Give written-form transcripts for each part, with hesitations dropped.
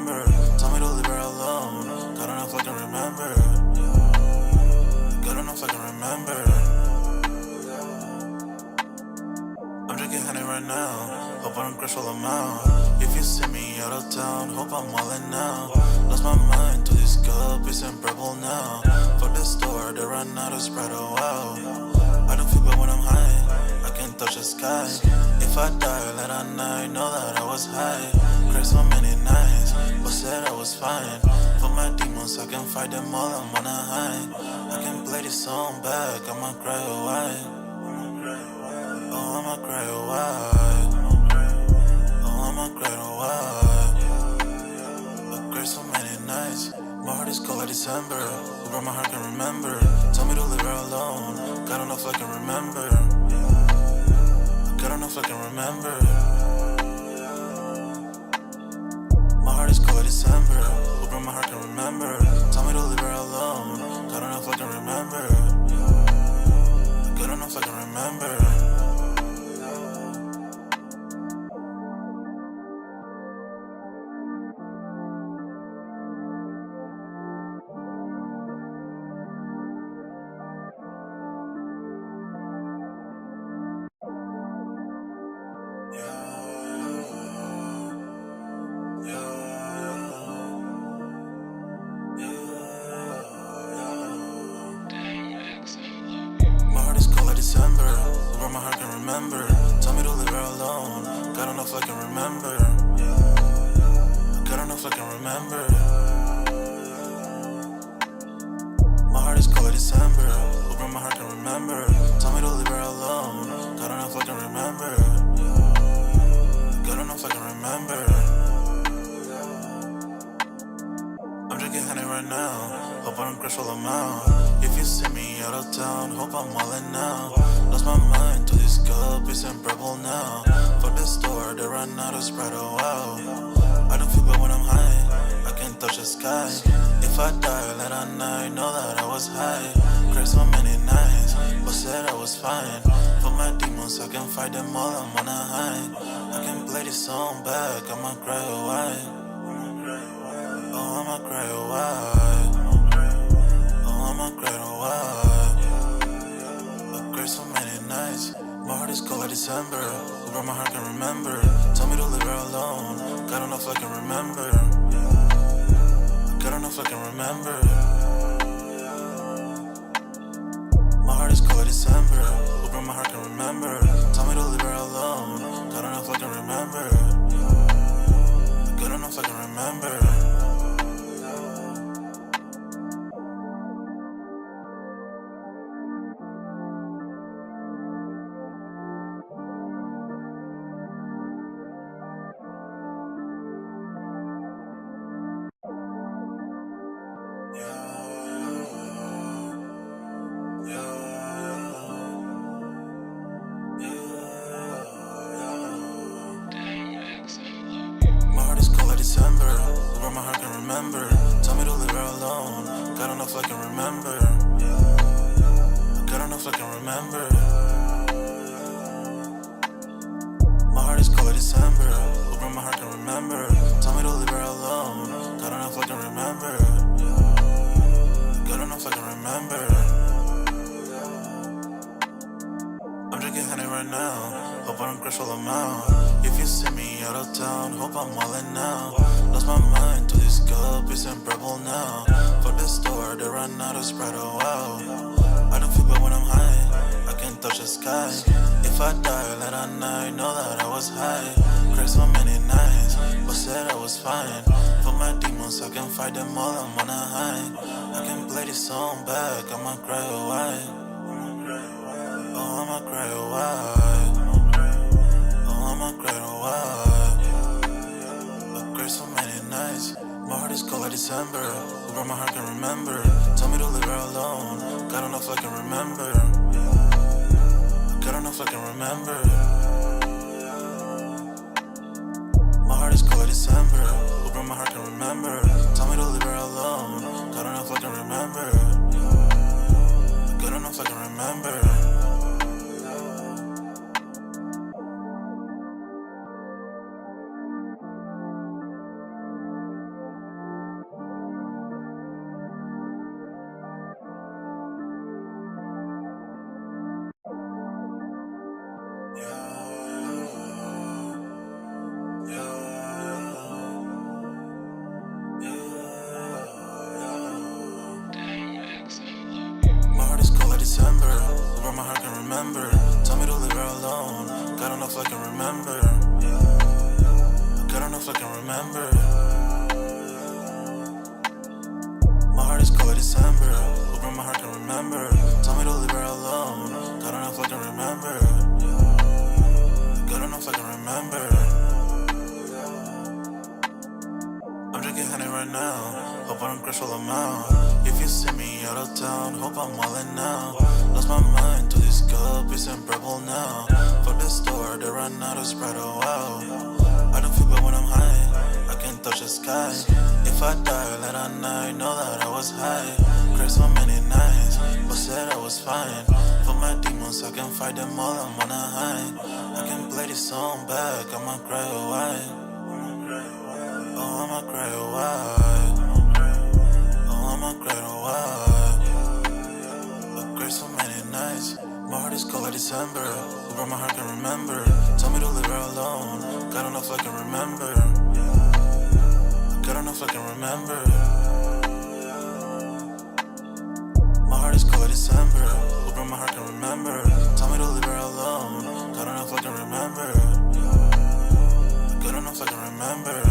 remember. Tell me to leave her alone. God, I don't know if I can remember. God, I don't know if I can remember. I'm drinking honey right now. Hope I don't crash all amount. If you see me out of town, hope I'm wildin' now. Lost my mind to this cup, it's in purple now. Fuck the store, they run out of Sprite, oh wow. I don't feel bad when I'm high, I can't touch the sky. If I die late at night, know that I was high. Cried so many nights, but said I was fine. For my demons, I can fight them all, I'm on a high. I can play this song back, I'ma cry a while. Oh, I'ma cry a while. Oh, I'ma cry a while. I cried so many nights. My heart is cold like December. Who my heart can remember? Tell me to leave her alone. God, I don't know if I can remember. God, I don't know if I can remember. My heart is cold like December. Who my heart can remember? Tell me to leave her alone. God, I don't know if I can remember. God, I don't know if I can remember. My heart is cold like December. Who my heart can remember? Tell me to leave her alone. God, I don't know if I can remember. God, I don't know if I can remember. My heart is cold like December. Who my heart can remember? Tell me to leave her alone. God, I don't know if I can remember. God, I don't know if I can remember. I'm drinking honey right now. Hope I don't crash all amount. If you see me out of town, hope I'm wildin' now. Lost my mind to this cup, it's in purple now. Fuck the store, they run out of Sprite, oh wow. I don't feel bad when I'm high, I can't touch the sky. If I die late at night, know that I was high. Cried so many nights, but said I was fine. For my demons, I can fight them all, I'm on a high. I can play this song back, I'ma cry a while. Oh, I'ma cry a while. Oh, I'ma cry a while. I cried so many nights. My heart is cold like December. Who my heart can remember? Tell me to leave her alone. God, I don't know if I can remember. God, I don't know if I can remember. My heart is cold like December. Who my heart can remember? Tell me to leave her alone. God, I don't know if I can remember. God, I don't know if I can remember. My heart is cold like December. Who my heart can remember? Tell me to leave her alone. God, I don't know if I can remember. God, I don't know if I can remember. My heart is cold like December. Who my heart can remember? Tell me to leave her alone. God, I don't know if I can remember. God, I don't know if I can remember. I'm drinking honey right now. Hope I don't crash all amount. If you see me out of town, hope I'm wildin' now. Lost my mind to this cup, it's in purple now. Fuck the store, they run out of Sprite, oh wow. I don't feel bad when I'm high, I can't touch the sky. If I die late at night, know that I was high. Cried so many nights, but said I was fine. For my demons, I can fight them all, I'm on a high. I can play this song back, I'ma cry a while. Oh, I'ma cry a while. Oh, I'ma cry a while. I cried so many nights. My heart is cold like December. Who my heart can remember? Tell me to leave her alone. God, I don't know if I can remember. God, I don't know if I can remember. My heart is cold like December. Who my heart can remember? Tell me to leave her alone. God, I don't know if I can remember. God, I don't know if I can remember. remember. Tell me to leave her alone. God don't know if I can remember. God don't know if I can remember. My heart is cold like December. Open my heart can remember. Tell me to leave her alone. God don't know if I can remember. God don't know if I can remember. I'm drinking honey right now. Hope I don't crush all them out. If you see me out of town, hope I'm wildin' now. Lost my mind to this guppies and purple now. Fuck the store, they run out of Sprite, oh wow. I don't feel bad when I'm high. I can't touch the sky. If I die late at night, know that I was high. Cried so many nights, but said I was fine. For my demons, I can fight them all, I'm on a high. I can play this song back, I'ma cry or why. Oh, I'ma cry or why. Oh, I'ma cry or why. I cried so many nights. My heart is cold like December. Who broke my heart can remember. Tell me to leave her alone. God don't know if I can remember. God don't know if I can remember. My heart is cold like December. Who broke my heart can remember. Tell me to leave her alone. God don't know if I can remember. God don't know if I can remember.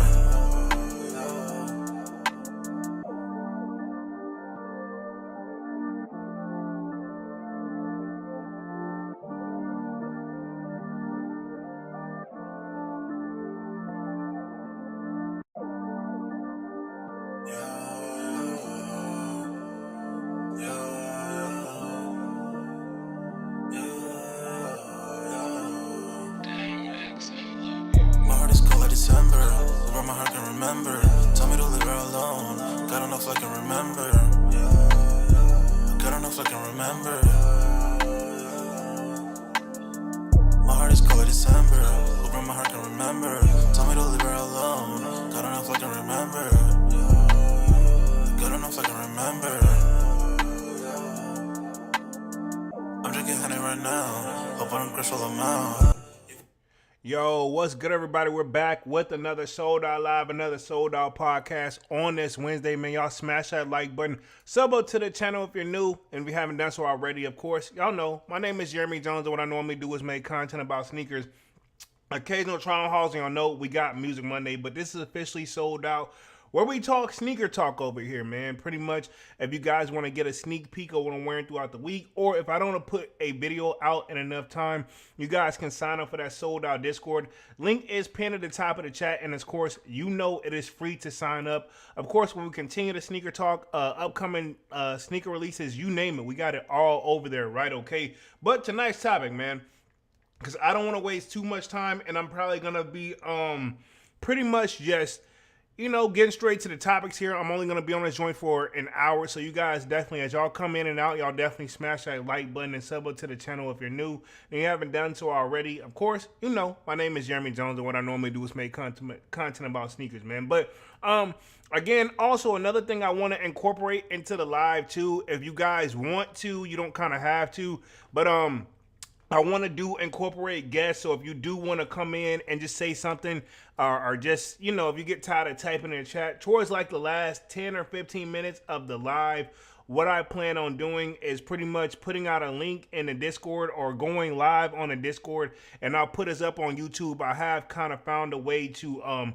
December, where my heart can remember. Tell me to leave her alone. God don't know if I can remember. God don't know if I can remember. My heart is cold like December, where my heart can remember. Tell me to leave her alone. God don't know if I can remember. God don't know if I can remember. I'm drinking honey right now. Hope I don't crush all them out. Yo, what's good, everybody? We're back with another Sold Out Live, another Sold Out podcast on this Wednesday, man. Y'all smash that like button. Sub up to the channel if you're new, and if you haven't done so already, of course. Y'all know, my name is Jeremy Jones, and what I normally do is make content about sneakers. Occasional trial hauls, y'all know we got Music Monday, but this is officially Sold Out, where we talk sneaker talk over here, man. Pretty much, if you guys want to get a sneak peek of what I'm wearing throughout the week, or if I don't put a video out in enough time, you guys can sign up for that Sold Out Discord. Link is pinned at the top of the chat, and of course, you know it is free to sign up. Of course, when we continue the sneaker talk, upcoming sneaker releases, you name it, we got it all over there, right? Okay, but tonight's topic, man, because I don't want to waste too much time, and I'm probably gonna be pretty much just, you know, getting straight to the topics here. I'm only going to be on this joint for an hour, so you guys definitely, as y'all come in and out, y'all definitely smash that like button and sub up to the channel if you're new and you haven't done so already. Of course, you know, my name is Jeremy Jones, and what I normally do is make content about sneakers, man. But, again, also another thing I want to incorporate into the live, too, if you guys want to, you don't kind of have to, but, I want to do incorporate guests, so if you do want to come in and just say something, or just, you know, if you get tired of typing in the chat, towards like the last 10 or 15 minutes of the live, what I plan on doing is pretty much putting out a link in the Discord or going live on the Discord, and I'll put us up on YouTube. I have kind of found a way to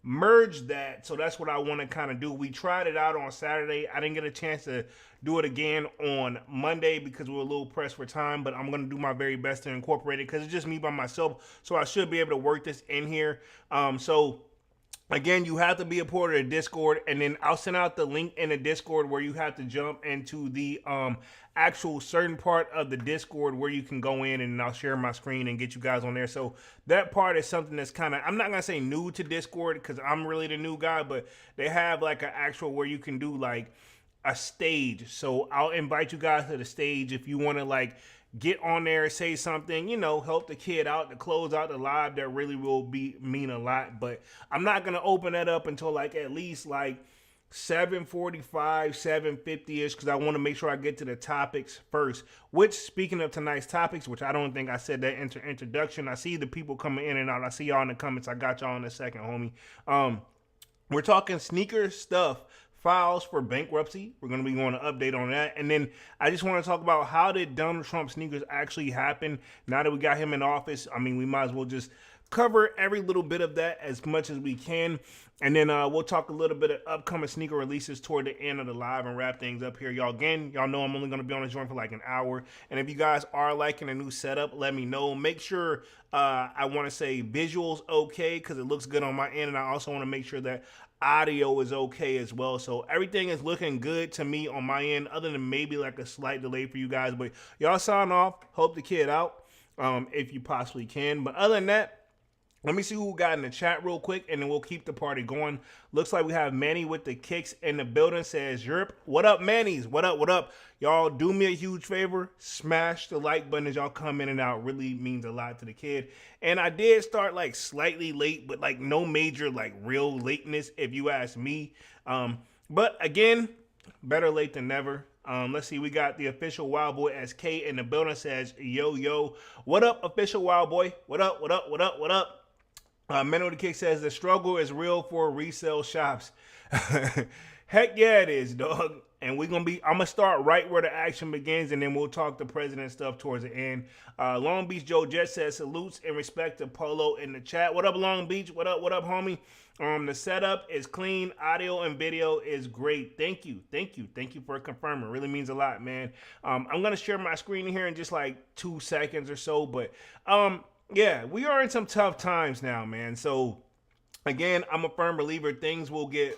merge that, so that's what I want to kind of do. We tried it out on Saturday. I didn't get a chance to do it again on Monday because we were a little pressed for time, but I'm going to do my very best to incorporate it because it's just me by myself, so I should be able to work this in here. So again, you have to be a part of the Discord, and then I'll send out the link in the Discord where you have to jump into the actual certain part of the Discord where you can go in, and I'll share my screen and get you guys on there. So that part is something that's kind of, I'm not going to say new to Discord because I'm really the new guy, but they have like an actual where you can do like a stage. So I'll invite you guys to the stage if you want to like get on there, say something, you know, help the kid out to close out the live. That really will mean a lot. But I'm not going to open that up until like at least like 7:45, 7:50-ish, because I want to make sure I get to the topics first. Which, speaking of tonight's topics, which I don't think I said that introduction. I see the people coming in and out. I see y'all in the comments. I got y'all in a second, homie. We're talking sneaker stuff files for bankruptcy. We're going to be going to update on that. And then I just want to talk about how did Donald Trump sneakers actually happen now that we got him in office. I mean, we might as well just cover every little bit of that as much as we can. And then we'll talk a little bit of upcoming sneaker releases toward the end of the live and wrap things up here. Y'all, again, y'all know I'm only going to be on the joint for like an hour. And if you guys are liking the new setup, let me know. Make sure I want to say visuals okay because it looks good on my end. And I also want to make sure that audio is okay as well. So everything is looking good to me on my end, other than maybe like a slight delay for you guys. But y'all sign off. Hope the kid out if you possibly can. But other than that, let me see who we got in the chat real quick, and then we'll keep the party going. Looks like we have Manny with the kicks in the building. Says, Europe. What up, Manny's? What up, what up? Y'all do me a huge favor. Smash the like button as y'all come in and out. Really means a lot to the kid. And I did start like slightly late, but like no major like real lateness if you ask me. But again, better late than never. Let's see, we got the official Wild Boy SK in the building. Says, yo. What up, official Wild Boy? What up, what up, what up, what up? Men with the Kick says the struggle is real for resale shops. Heck yeah, it is, dog. And I'm gonna start right where the action begins, and then we'll talk the president stuff towards the end. Long Beach Joe Jet says salutes and respect to Polo in the chat. What up, Long Beach? What up, homie? The setup is clean, audio and video is great. Thank you for confirming. It really means a lot, man. I'm gonna share my screen here in just like 2 seconds or so, but yeah, we are in some tough times now, man. So, again, I'm a firm believer things will get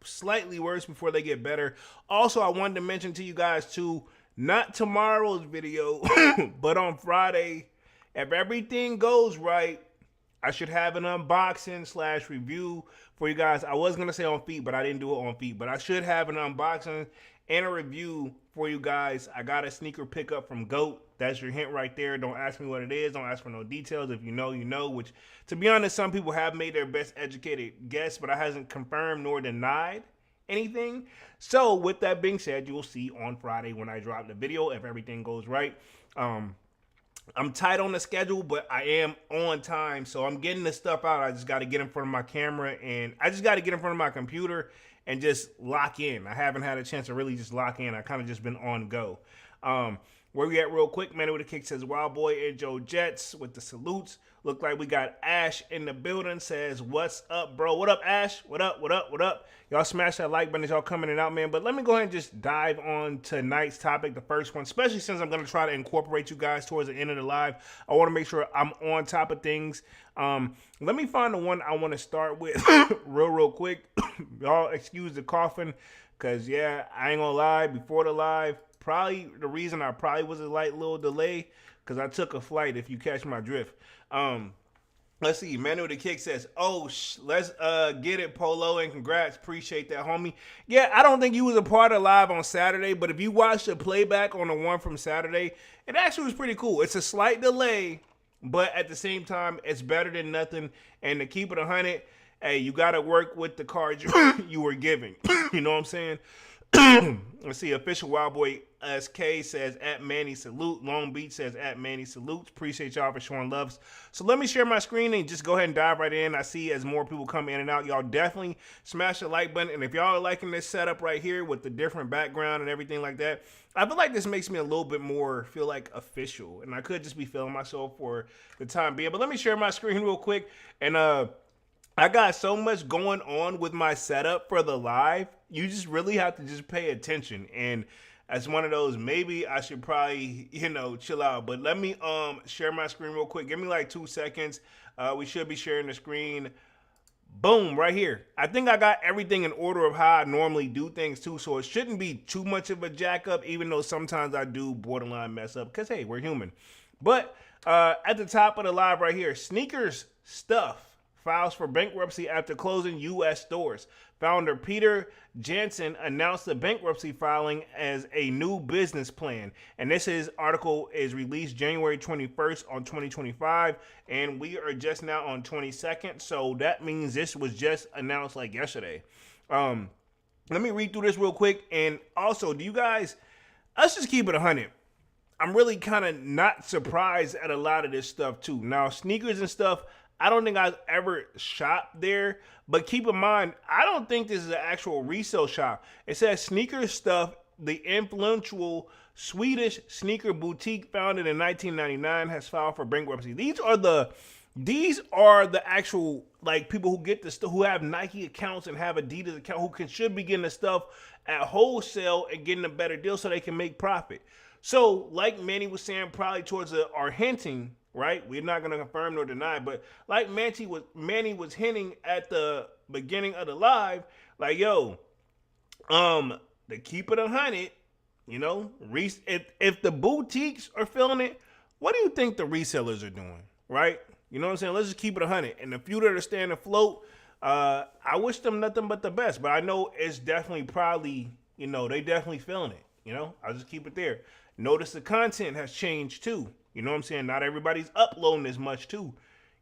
slightly worse before they get better. Also, I wanted to mention to you guys, too, not tomorrow's video, but on Friday, if everything goes right, I should have an unboxing / review for you guys. I was going to say on feet, but I didn't do it on feet. But I should have an unboxing and a review for you guys. I got a sneaker pickup from GOAT. That's your hint right there. Don't ask me what it is. Don't ask for no details. If you know, you know. Which, to be honest, some people have made their best educated guess, but I hasn't confirmed nor denied anything. So, with that being said, you will see on Friday when I drop the video if everything goes right. I'm tight on the schedule, but I am on time. So, I'm getting this stuff out. I just got to get in front of my camera, and I just got to get in front of my computer and just lock in. I haven't had a chance to really just lock in. I kind of just been on go. Where we at real quick, man with the kick says Wild Boy and Joe Jets with the salutes. Look like we got Ash in the building. Says, what's up, bro? What up, Ash? What up? Y'all smash that like button as y'all coming in out, man. But let me go ahead and just dive on tonight's topic, the first one, especially since I'm going to try to incorporate you guys towards the end of the live. I want to make sure I'm on top of things. Let me find the one I want to start with real quick. Y'all excuse the coughing because, yeah, I ain't going to lie, before the live, probably the reason I probably was a light little delay because I took a flight, if you catch my drift. Let's see. Manu the Kick says, let's get it, Polo, and congrats. Appreciate that, homie. Yeah, I don't think you was a part of live on Saturday, but if you watched the playback on the one from Saturday, it actually was pretty cool. It's a slight delay, but at the same time, it's better than nothing. And to keep it 100, hey, you got to work with the cards you were giving. You know what I'm saying? Let's see. Official Wild Boy SK says at Manny salute. Long Beach says at Manny salutes. Appreciate y'all for showing loves. So let me share my screen and just go ahead and dive right in. I see as more people come in and out, y'all definitely smash the like button. And if y'all are liking this setup right here with the different background and everything like that, I feel like this makes me a little bit more feel like official. And I could just be feeling myself for the time being. But let me share my screen real quick. And I got so much going on with my setup for the live. You just really have to just pay attention. And as one of those, maybe I should probably, chill out. But let me share my screen real quick. Give me like 2 seconds. We should be sharing the screen. Boom, right here. I think I got everything in order of how I normally do things too. So it shouldn't be too much of a jack up, even though sometimes I do borderline mess up. Because, hey, we're human. But at the top of the live right here, Sneakersnstuff files for bankruptcy after closing U.S. stores. Founder Peter Jansen announced the bankruptcy filing as a new business plan. And this article is released January 21st on 2025. And we are just now on 22nd. So that means this was just announced like yesterday. Let me read through this real quick. And also, let's just keep it 100. I'm really kind of not surprised at a lot of this stuff too. Now, sneakers and stuff, I don't think I've ever shopped there. But keep in mind, I don't think this is an actual resale shop. It says Sneakersnstuff, the influential Swedish sneaker boutique founded in 1999, has filed for bankruptcy. These are the actual like people who get the stuff, who have Nike accounts and have Adidas account, who should be getting the stuff at wholesale and getting a better deal so they can make profit. So, like Manny was saying, probably towards or hinting, right? We're not gonna confirm nor deny, but like Manny was hinting at the beginning of the live, like yo, to keep it 100, you know, if the boutiques are feeling it, what do you think the resellers are doing, right? You know what I'm saying? Let's just keep it 100. And the few that are staying afloat, I wish them nothing but the best. But I know it's definitely probably, you know, they definitely feeling it. You know, I'll just keep it there. Notice the content has changed too. You know what I'm saying? Not everybody's uploading as much too.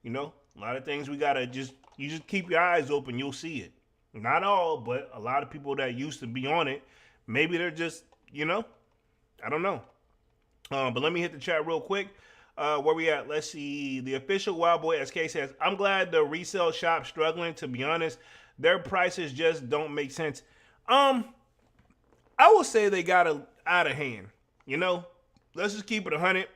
You know, a lot of things you just keep your eyes open. You'll see it. Not all, but a lot of people that used to be on it, maybe they're just, you know, I don't know. But let me hit the chat real quick. Where we at? Let's see. The official Wild Boy SK says, I'm glad the resale shop struggling. To be honest, their prices just don't make sense. I will say they got out of hand. You know, let's just keep it 100.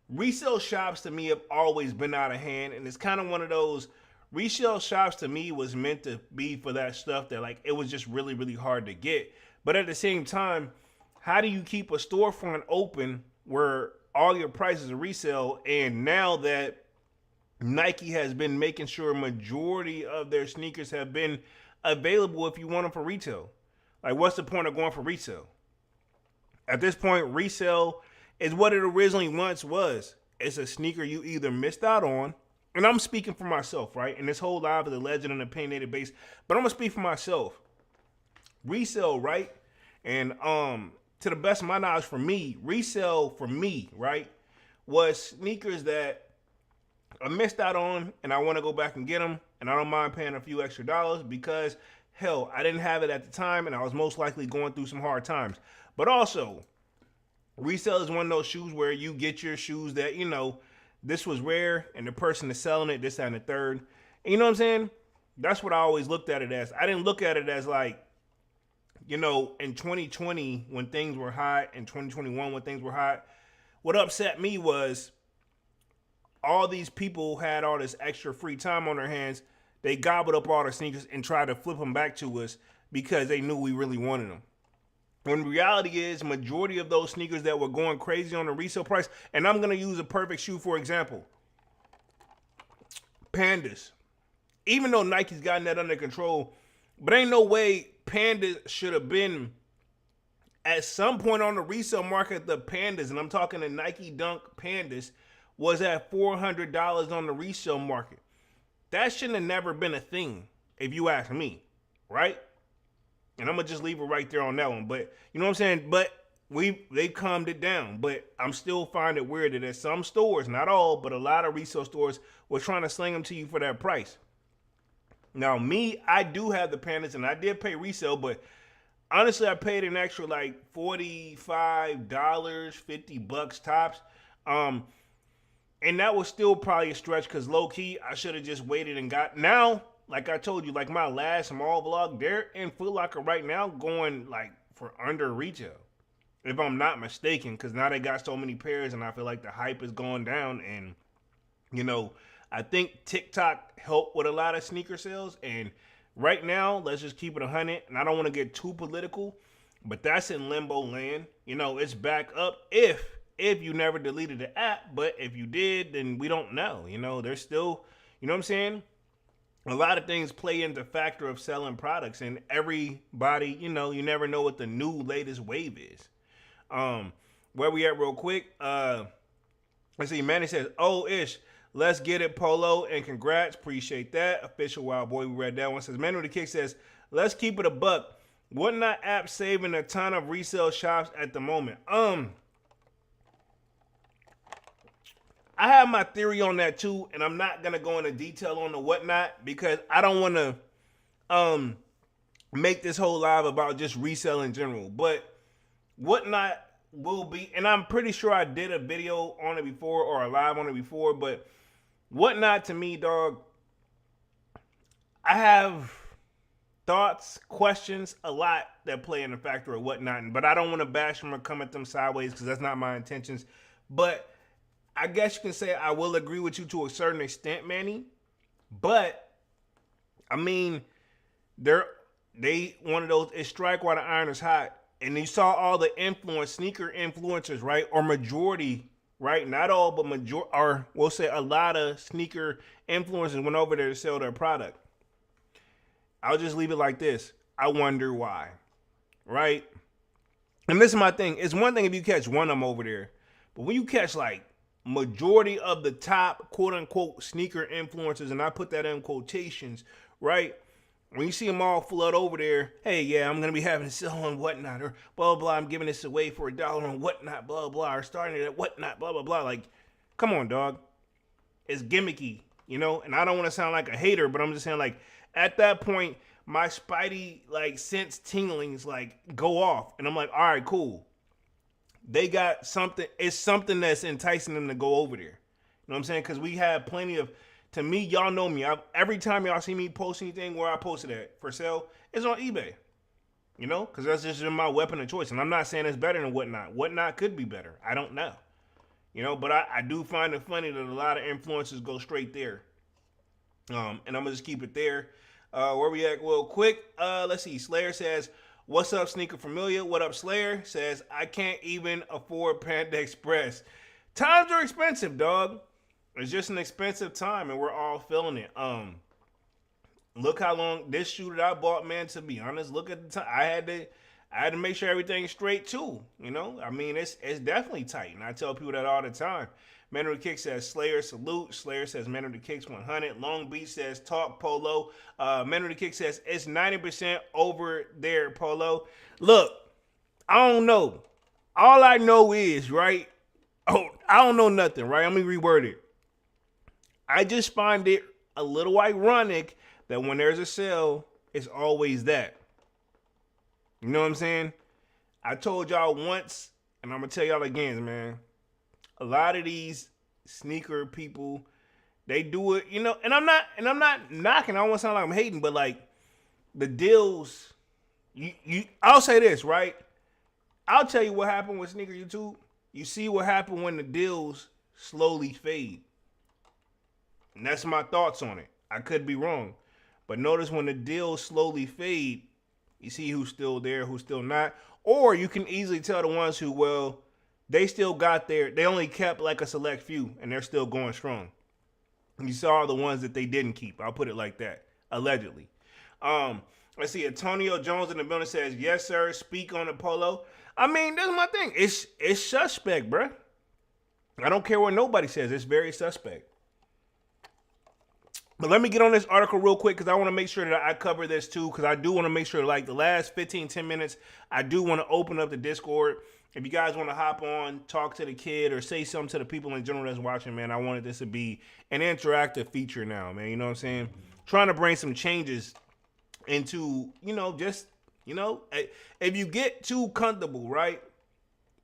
Resale shops to me have always been out of hand, and it's kind of one of those. Resale shops to me was meant to be for that stuff that like it was just really, really hard to get. But at the same time, how do you keep a storefront open where all your prices are resale? And now that Nike has been making sure a majority of their sneakers have been available if you want them for retail. Like, what's the point of going for resale? At this point, resale is what it originally once was. It's a sneaker you either missed out on, and I'm speaking for myself, right? And this whole live is a legend and opinionated base, but I'm gonna speak for myself. Resale, right? And to the best of my knowledge, for me, resale for me, right, was sneakers that I missed out on and I want to go back and get them, and I don't mind paying a few extra dollars because, hell, I didn't have it at the time and I was most likely going through some hard times. But also, resale is one of those shoes where you get your shoes that, you know, this was rare and the person is selling it, this, that, and the third. And you know what I'm saying? That's what I always looked at it as. I didn't look at it as like, you know, in 2020 when things were hot, in 2021 when things were hot, what upset me was all these people had all this extra free time on their hands. They gobbled up all their sneakers and tried to flip them back to us because they knew we really wanted them. When reality is, majority of those sneakers that were going crazy on the resale price, and I'm going to use a perfect shoe for example, Pandas. Even though Nike's gotten that under control, but ain't no way Pandas should have been at some point on the resale market. The Pandas, and I'm talking the Nike Dunk Pandas, was at $400 on the resale market. That shouldn't have never been a thing, if you ask me, right? And I'm gonna just leave it right there on that one. But you know what I'm saying? But they calmed it down. But I'm still finding it weird that at some stores, not all, but a lot of resale stores were trying to sling them to you for that price. Now, me, I do have the Pandas, and I did pay resale, but honestly, I paid an extra like $45, $50 tops. And that was still probably a stretch because low key, I should have just waited and got. Now, like I told you, like my last small vlog, they're in Foot Locker right now going like for under retail, if I'm not mistaken, because now they got so many pairs and I feel like the hype is going down. And, you know, I think TikTok helped with a lot of sneaker sales. And right now, let's just keep it 100. And I don't want to get too political, but that's in limbo land. You know, it's back up if you never deleted the app. But if you did, then we don't know. You know, there's still, you know what I'm saying? A lot of things play into the factor of selling products, and everybody, you know, you never know what the new latest wave is. Where we at real quick? Let's see. Manny says, "Oh, ish, let's get it, Polo, and congrats, appreciate that." Official Wild Boy, we read that one. Says Manu the Kick says, "Let's keep it a buck. Whatnot app saving a ton of resale shops at the moment." I have my theory on that too, and I'm not gonna go into detail on the Whatnot because I don't want to make this whole live about just resale in general. But Whatnot will be, and I'm pretty sure I did a video on it before or a live on it before, but Whatnot to me, dog. I have thoughts, questions, a lot that play in the factor of Whatnot, but I don't want to bash them or come at them sideways because that's not my intentions. But I guess you can say I will agree with you to a certain extent, Manny. But I mean, they one of those, it's strike while the iron is hot. And you saw all the sneaker influencers, right? Or majority, right? Not all, but or we'll say a lot of sneaker influencers went over there to sell their product. I'll just leave it like this. I wonder why, right? And this is my thing. It's one thing if you catch one of them over there, but when you catch like majority of the top quote unquote sneaker influencers, and I put that in quotations, right? When you see them all flood over there, hey, yeah, I'm going to be having a sale on Whatnot, or blah, blah, blah, I'm giving this away for $1 on Whatnot, blah, blah, or starting it at Whatnot, blah, blah, blah. Like, come on, dog. It's gimmicky, you know? And I don't want to sound like a hater, but I'm just saying, like, at that point, my spidey, like, sense tinglings, like, go off. And I'm like, all right, cool. They got something. It's something that's enticing them to go over there. You know what I'm saying? Because we have plenty of... To me, y'all know me. Every time y'all see me post anything where I posted at for sale, it's on eBay. You know? Because that's just my weapon of choice. And I'm not saying it's better than Whatnot. Whatnot could be better. I don't know. You know? But I do find it funny that a lot of influencers go straight there. And I'm going to just keep it there. Where we at real quick? Let's see. Slayer says, what's up, Sneaker Familia? What up, Slayer? Says, I can't even afford Panda Express. Times are expensive, dog. It's just an expensive time, and we're all feeling it. Look how long this shoe that I bought, man. To be honest, look at the time. I had to make sure everything's straight too. You know, I mean, it's definitely tight, and I tell people that all the time. Man of the Kick says Slayer salute. Slayer says Man of the Kicks 100. Long Beach says talk Polo. Man of the Kick says it's 90% over there, Polo. Look, I don't know. All I know is right. Oh, I don't know nothing, right? Let me reword it. I just find it a little ironic that when there's a sale, it's always that. You know what I'm saying? I told y'all once, and I'm gonna tell y'all again, man. A lot of these sneaker people, they do it, you know, and I'm not knocking. I don't want to sound like I'm hating, but like the deals, I'll say this, right? I'll tell you what happened with Sneaker YouTube. You see what happened when the deals slowly fade. And that's my thoughts on it. I could be wrong. But notice when the deals slowly fade, you see who's still there, who's still not. Or you can easily tell the ones who, well, they still got there. They only kept like a select few, and they're still going strong. And you saw the ones that they didn't keep. I'll put it like that, allegedly. Let's see. Antonio Jones in the building says, yes, sir, speak on the Polo. I mean, that's my thing. It's suspect, bruh. I don't care what nobody says. It's very suspect. But let me get on this article real quick because I want to make sure that I cover this too, because I do want to make sure, like the last 15, 10 minutes, I do want to open up the Discord. If you guys want to hop on, talk to the kid, or say something to the people in general that's watching, man, I wanted this to be an interactive feature now, man. You know what I'm saying? Trying to bring some changes into, you know, just, you know, if you get too comfortable, right?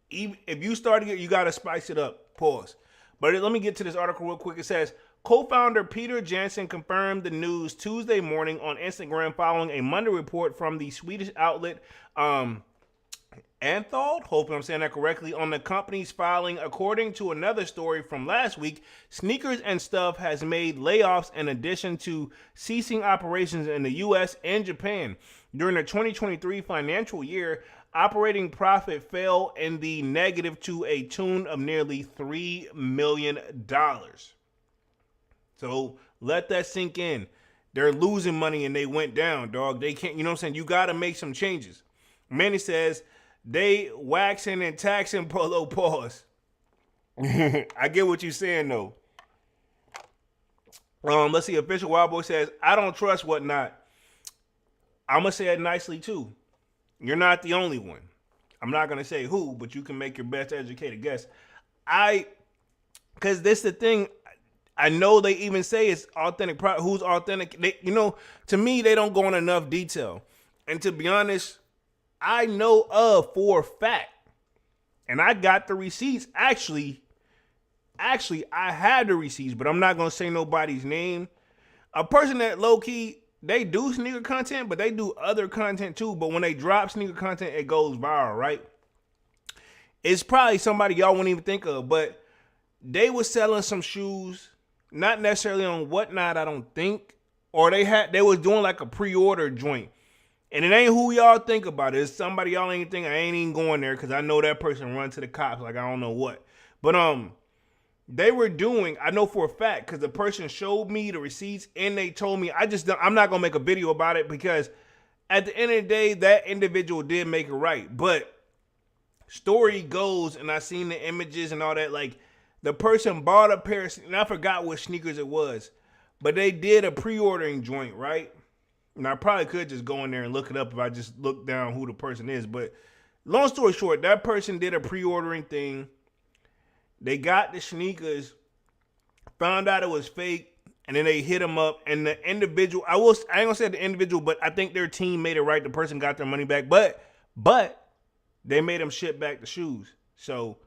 Even if you start to get, you got to spice it up. Pause. But let me get to this article real quick. It says, co-founder Peter Jansen confirmed the news Tuesday morning on Instagram following a Monday report from the Swedish outlet Anthald, hopefully I'm saying that correctly, on the company's filing. According to another story from last week, Sneakersnstuff has made layoffs in addition to ceasing operations in the U.S. and Japan. During the 2023 financial year, operating profit fell in the negative to a tune of nearly $3 million. So let that sink in. They're losing money and they went down, dog. They can't, you know what I'm saying? You got to make some changes. Manny says, they waxing and taxing Polo. Pause. I get what you're saying, though. Let's see. Official Wild Boy says, I don't trust Whatnot. I'm going to say it nicely, too. You're not the only one. I'm not going to say who, but you can make your best educated guess. Because this is the thing. I know they even say it's authentic. Who's authentic? They, you know, to me, they don't go in enough detail. And to be honest, I know of for a fact, and I got the receipts actually Actually, I had the receipts, but I'm not gonna say nobody's name. A person that low key, they do sneaker content, but they do other content too. But when they drop sneaker content, it goes viral, right? It's probably somebody y'all wouldn't even think of, but they was selling some shoes, not necessarily on Whatnot, I don't think, or they was doing like a pre-order joint. And it ain't who y'all think about it. It's somebody y'all ain't think. I ain't even going there because I know that person run to the cops like I don't know what. But they were doing, I know for a fact, because the person showed me the receipts and they told me, I'm not gonna make a video about it because at the end of the day, that individual did make it right. But story goes, and I seen the images and all that, like the person bought a pair of, and I forgot what sneakers it was, but they did a pre-ordering joint, right? And I probably could just go in there and look it up if I just look down who the person is. But long story short, that person did a pre-ordering thing. They got the sneakers, found out it was fake, and then they hit them up. And the individual, I ain't gonna say the individual, but I think their team made it right. The person got their money back, but they made them ship back the shoes. So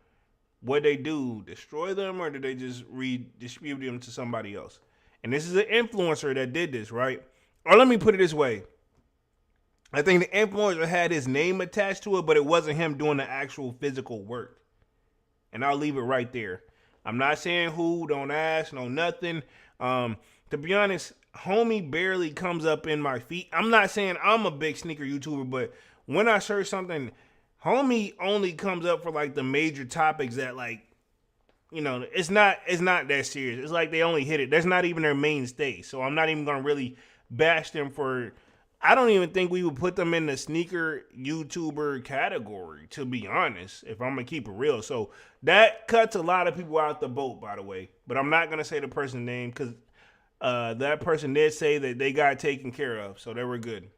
what they do, destroy them, or did they just redistribute them to somebody else? And this is an influencer that did this, right? Or let me put it this way. I think the influencer had his name attached to it, but it wasn't him doing the actual physical work. And I'll leave it right there. I'm not saying who, don't ask, no nothing. To be honest, homie barely comes up in my feed. I'm not saying I'm a big sneaker YouTuber, but when I search something, homie only comes up for like the major topics that like, you know, it's not that serious. It's like they only hit it. That's not even their mainstay. So I'm not even going to really bash them for, I don't even think we would put them in the sneaker YouTuber category, to be honest, if I'm going to keep it real. So that cuts a lot of people out the boat, by the way. But I'm not going to say the person's name because that person did say that they got taken care of. So they were good.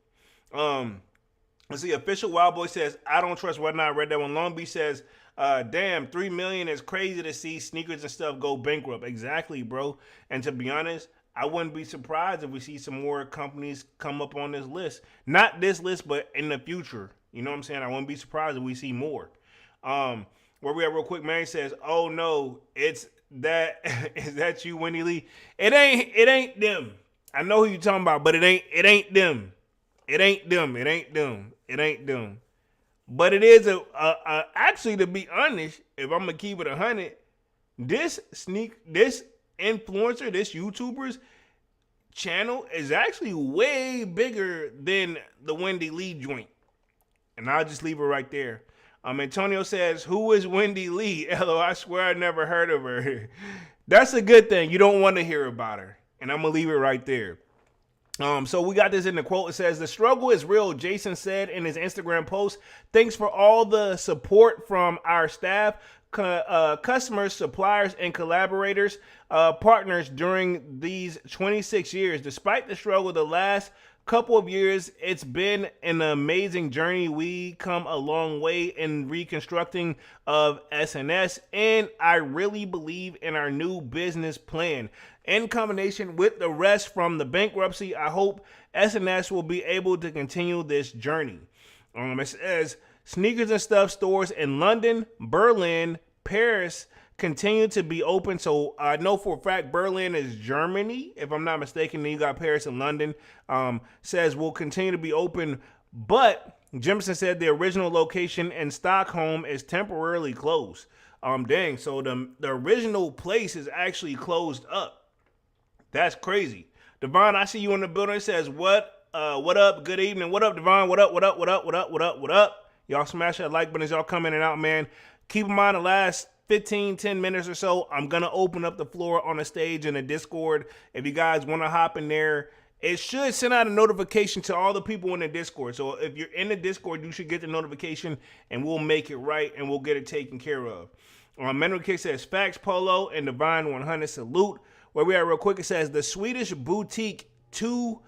Let's see. Official Wild Boy says, I don't trust Whatnot. I read that one. Long Beach says, damn, 3 million is crazy to see sneakers and stuff go bankrupt. Exactly, bro. And to be honest, I wouldn't be surprised if we see some more companies come up on this list. Not this list, but in the future. You know what I'm saying? I wouldn't be surprised if we see more. Where we at real quick, man says, oh no, it's that, is that you, Wendy Lee? It ain't them. I know who you talking about, but it ain't them. It ain't them. But it is actually, to be honest, if I'm gonna keep it 100, this influencer, this YouTuber's channel is actually way bigger than the Wendy Lee joint. And I'll just leave it right there. Antonio says, who is Wendy Lee? LO, I swear I never heard of her. That's a good thing. You don't want to hear about her. And I'm going to leave it right there. So we got this in the quote. It says, the struggle is real, Jason said in his Instagram post. Thanks for all the support from our staff, customers, suppliers, and collaborators, partners during these 26 years. Despite the struggle the last couple of years, it's been an amazing journey. We come a long way in reconstructing of SNS, and I really believe in our new business plan. In combination with the rest from the bankruptcy, I hope SNS will be able to continue this journey. It says Sneakers and Stuff stores in London, Berlin, Paris continue to be open. So I know for a fact Berlin is Germany, if I'm not mistaken. Then you got Paris and London. Says will continue to be open, but Jimson said the original location in Stockholm is temporarily closed. Dang, so the original place is actually closed up. That's crazy. Devon, I see you in the building. It says, what up? Good evening. What up, Devon? What up? Y'all smash that like button as y'all come in and out, man. Keep in mind the last 10 minutes or so, I'm going to open up the floor on the stage in the Discord. If you guys want to hop in there, it should send out a notification to all the people in the Discord. So if you're in the Discord, you should get the notification and we'll make it right and we'll get it taken care of. Mental Kick says, Facts Polo and Divine 100 salute. Where we are real quick, it says the Swedish boutique 2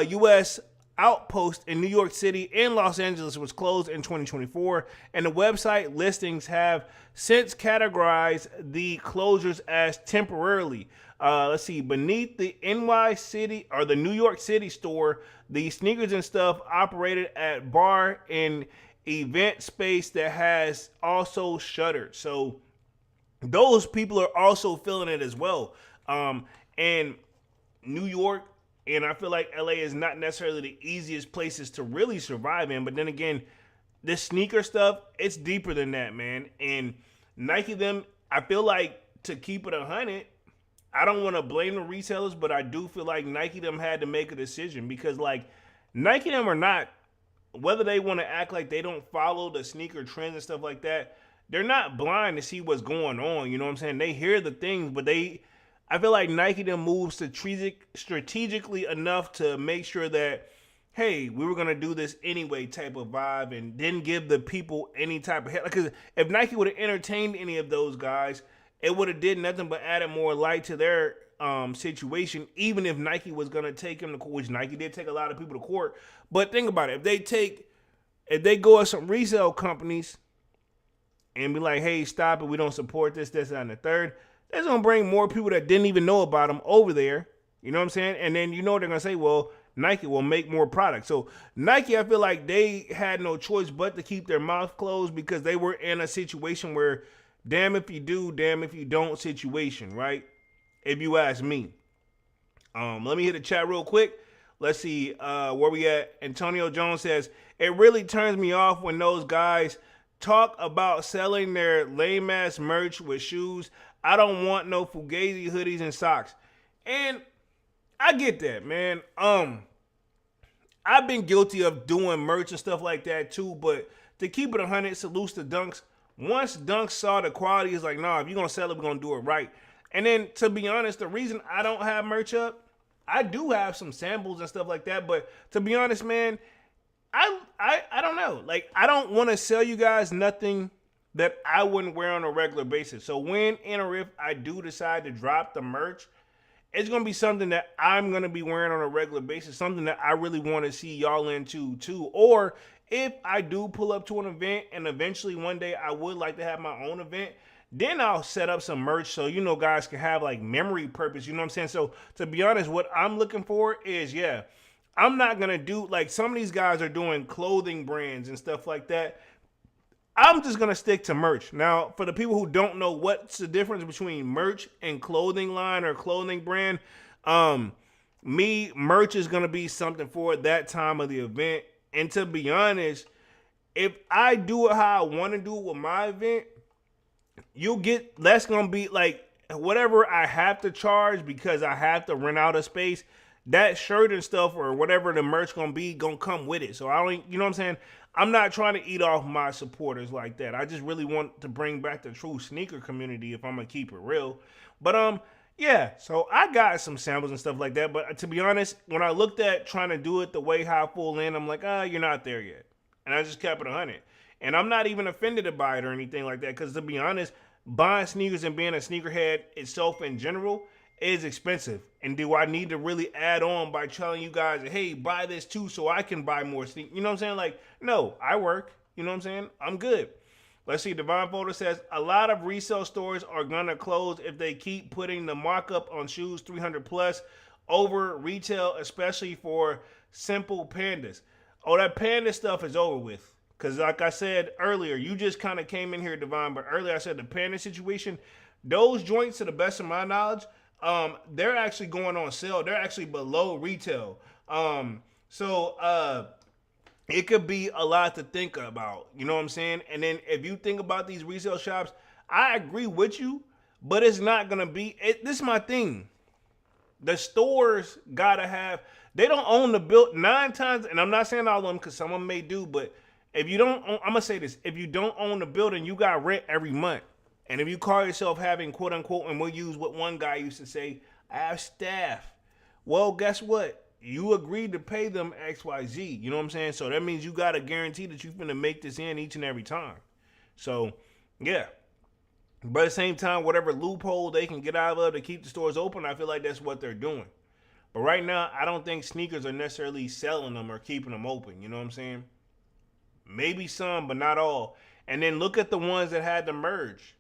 U.S. outpost in New York City and Los Angeles was closed in 2024, and the website listings have since categorized the closures as temporarily. Let's see, beneath the NY City or the New York City store, the Sneakers and Stuff operated at bar and event space that has also shuttered. So those people are also feeling it as well. And New York and I feel like LA is not necessarily the easiest places to really survive in. But then again, this sneaker stuff, it's deeper than that, man. And Nike them, I feel like to keep it 100, I don't want to blame the retailers, but I do feel like Nike them had to make a decision because like Nike them are not, whether they want to act like they don't follow the sneaker trends and stuff like that, they're not blind to see what's going on. You know what I'm saying? They hear the things, but I feel like Nike them moves strategically enough to make sure that, hey, we were gonna do this anyway type of vibe, and didn't give the people any type of because if Nike would have entertained any of those guys, it would have did nothing but added more light to their situation. Even if Nike was gonna take him to court, which Nike did take a lot of people to court, but think about it: if they go at some resale companies and be like, hey, stop it, we don't support this, that, and the third, that's gonna bring more people that didn't even know about them over there. You know what I'm saying? And then you know they're gonna say, well, Nike will make more products. So Nike, I feel like they had no choice but to keep their mouth closed because they were in a situation where damn if you do, damn if you don't situation, right? If you ask me. Let me hit the chat real quick. Let's see where we at. Antonio Jones says, it really turns me off when those guys talk about selling their lame ass merch with shoes. I don't want no Fugazi hoodies and socks. And I get that, man. I've been guilty of doing merch and stuff like that too, but to keep it 100, salutes to Dunks. Once Dunks saw the quality, he's like, nah, if you're going to sell it, we're going to do it right. And then, to be honest, the reason I don't have merch up, I do have some samples and stuff like that, but to be honest, man, I don't know. Like, I don't want to sell you guys nothing that I wouldn't wear on a regular basis. So when and or if I do decide to drop the merch, it's going to be something that I'm going to be wearing on a regular basis, something that I really want to see y'all into too. Or if I do pull up to an event and eventually one day I would like to have my own event, then I'll set up some merch so, you know, guys can have like memory purpose. You know what I'm saying? So to be honest, what I'm looking for is, yeah, I'm not going to do like some of these guys are doing clothing brands and stuff like that. I'm just going to stick to merch. Now, for the people who don't know what's the difference between merch and clothing line or clothing brand, merch is going to be something for that time of the event. And to be honest, if I do it how I want to do it with my event, that's going to be like whatever I have to charge because I have to rent out a space. That shirt and stuff or whatever the merch going to come with it. So I don't, you know what I'm saying? I'm not trying to eat off my supporters like that. I just really want to bring back the true sneaker community if I'm going to keep it real. But yeah, so I got some samples and stuff like that. But to be honest, when I looked at trying to do it the way how full in, I'm like, you're not there yet. And I just kept it 100. And I'm not even offended by it or anything like that. Because to be honest, buying sneakers and being a sneakerhead itself in general is expensive. And do I need to really add on by telling you guys, hey, buy this too so I can buy more sneakers? You know what I'm saying? Like, no, I work. You know what I'm saying? I'm good. Let's see. Divine Folder says, a lot of resale stores are going to close if they keep putting the markup on shoes 300 plus over retail, especially for simple pandas. Oh, that panda stuff is over with. Because like I said earlier, you just kind of came in here, Divine, but earlier I said the panda situation, those joints, to the best of my knowledge, they're actually going on sale. They're actually below retail. So it could be a lot to think about. You know what I'm saying? And then if you think about these resale shops, I agree with you, but it's not going to be, this is my thing. The stores got to have, they don't own the build 9 times, and I'm not saying all of them because some of them may do, but if you don't own, I'm going to say this, if you don't own the building, you got rent every month. And if you call yourself having quote unquote, and we'll use what one guy used to say, I have staff. Well, guess what? You agreed to pay them XYZ. You know what I'm saying? So that means you got to guarantee that you're going to make this in each and every time. So, yeah. But at the same time, whatever loophole they can get out of to keep the stores open, I feel like that's what they're doing. But right now, I don't think sneakers are necessarily selling them or keeping them open. You know what I'm saying? Maybe some, but not all. And then look at the ones that had to merge.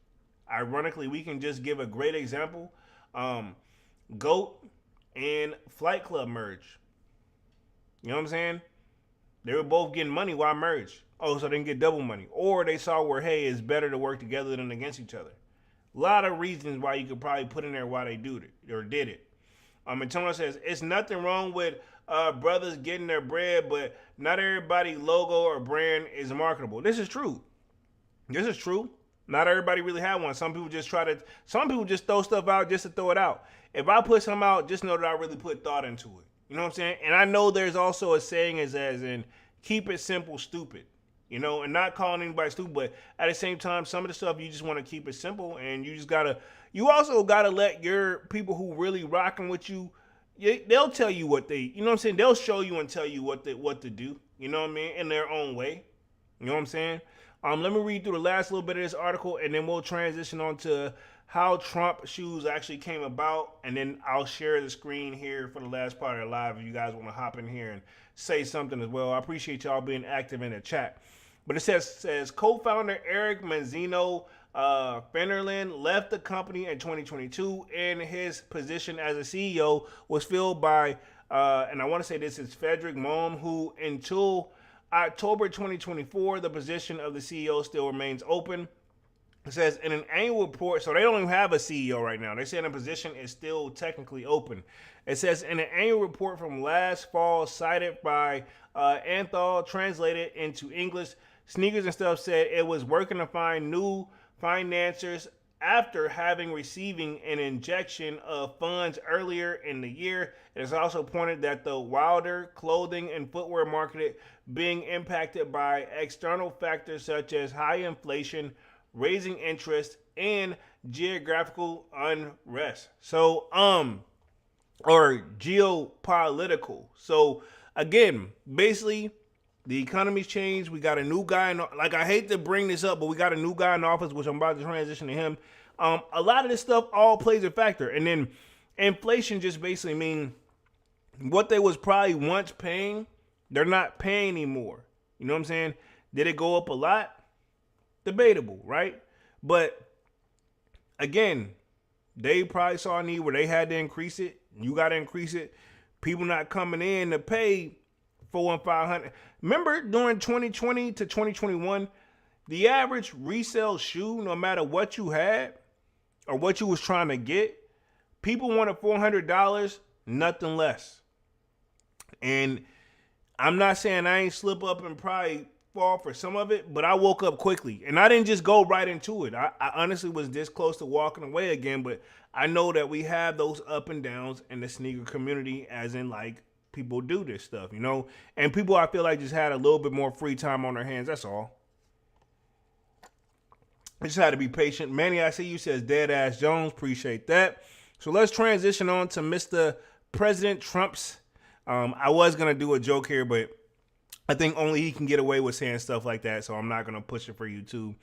Ironically, we can just give a great example. GOAT and Flight Club merge. You know what I'm saying? They were both getting money while merged. Oh, so they can get double money. Or they saw where, hey, it's better to work together than against each other. A lot of reasons why you could probably put in there why they do it or did it. Antonio says, it's nothing wrong with brothers getting their bread, but not everybody logo or brand is marketable. This is true. This is true. Not everybody really have one. Some people just throw stuff out just to throw it out. If I put something out, just know that I really put thought into it. You know what I'm saying? And I know there's also a saying as in keep it simple, stupid. You know, and not calling anybody stupid, but at the same time, some of the stuff you just want to keep it simple, and you also gotta let your people who really rocking with you, they'll tell you what they, you know what I'm saying? They'll show you and tell you what to do. You know what I mean? In their own way. You know what I'm saying? Let me read through the last little bit of this article, and then we'll transition on to how Trump shoes actually came about, and then I'll share the screen here for the last part of the live if you guys want to hop in here and say something as well. I appreciate y'all being active in the chat. But it says co-founder Eric Manzino Fennerlin left the company in 2022, and his position as a CEO was filled by, and I want to say this is Frederick Mohm, who until October 2024, the position of the CEO still remains open. It says in an annual report, so they don't even have a CEO right now. They say the position is still technically open. It says in an annual report from last fall cited by Anthol, translated into English, Sneakersnstuff said it was working to find new financiers after having receiving an injection of funds earlier in the year. It is also pointed that the wilder clothing and footwear market being impacted by external factors such as high inflation, raising interest, and geographical unrest. So, or geopolitical. So, again, basically, the economy's changed. We got a new guy like, I hate to bring this up, but we got a new guy in office, which I'm about to transition to him. A lot of this stuff all plays a factor. And then inflation just basically mean what they was probably once paying, they're not paying anymore. You know what I'm saying? Did it go up a lot? Debatable, right? But again, they probably saw a need where they had to increase it. You got to increase it. People not coming in to pay $400 and $500. Remember during 2020 to 2021, the average resale shoe, no matter what you had or what you was trying to get, people wanted $400, nothing less. And I'm not saying I ain't slip up and probably fall for some of it, but I woke up quickly. And I didn't just go right into it. I honestly was this close to walking away again, but I know that we have those up and downs in the sneaker community, as in like people do this stuff, you know? And people, I feel like, just had a little bit more free time on their hands. That's all. I just had to be patient. Manny, I see you, says Dead Ass Jones. Appreciate that. So let's transition on to Mr. President Trump's. I was going to do a joke here, but I think only he can get away with saying stuff like that, so I'm not going to push it for you too.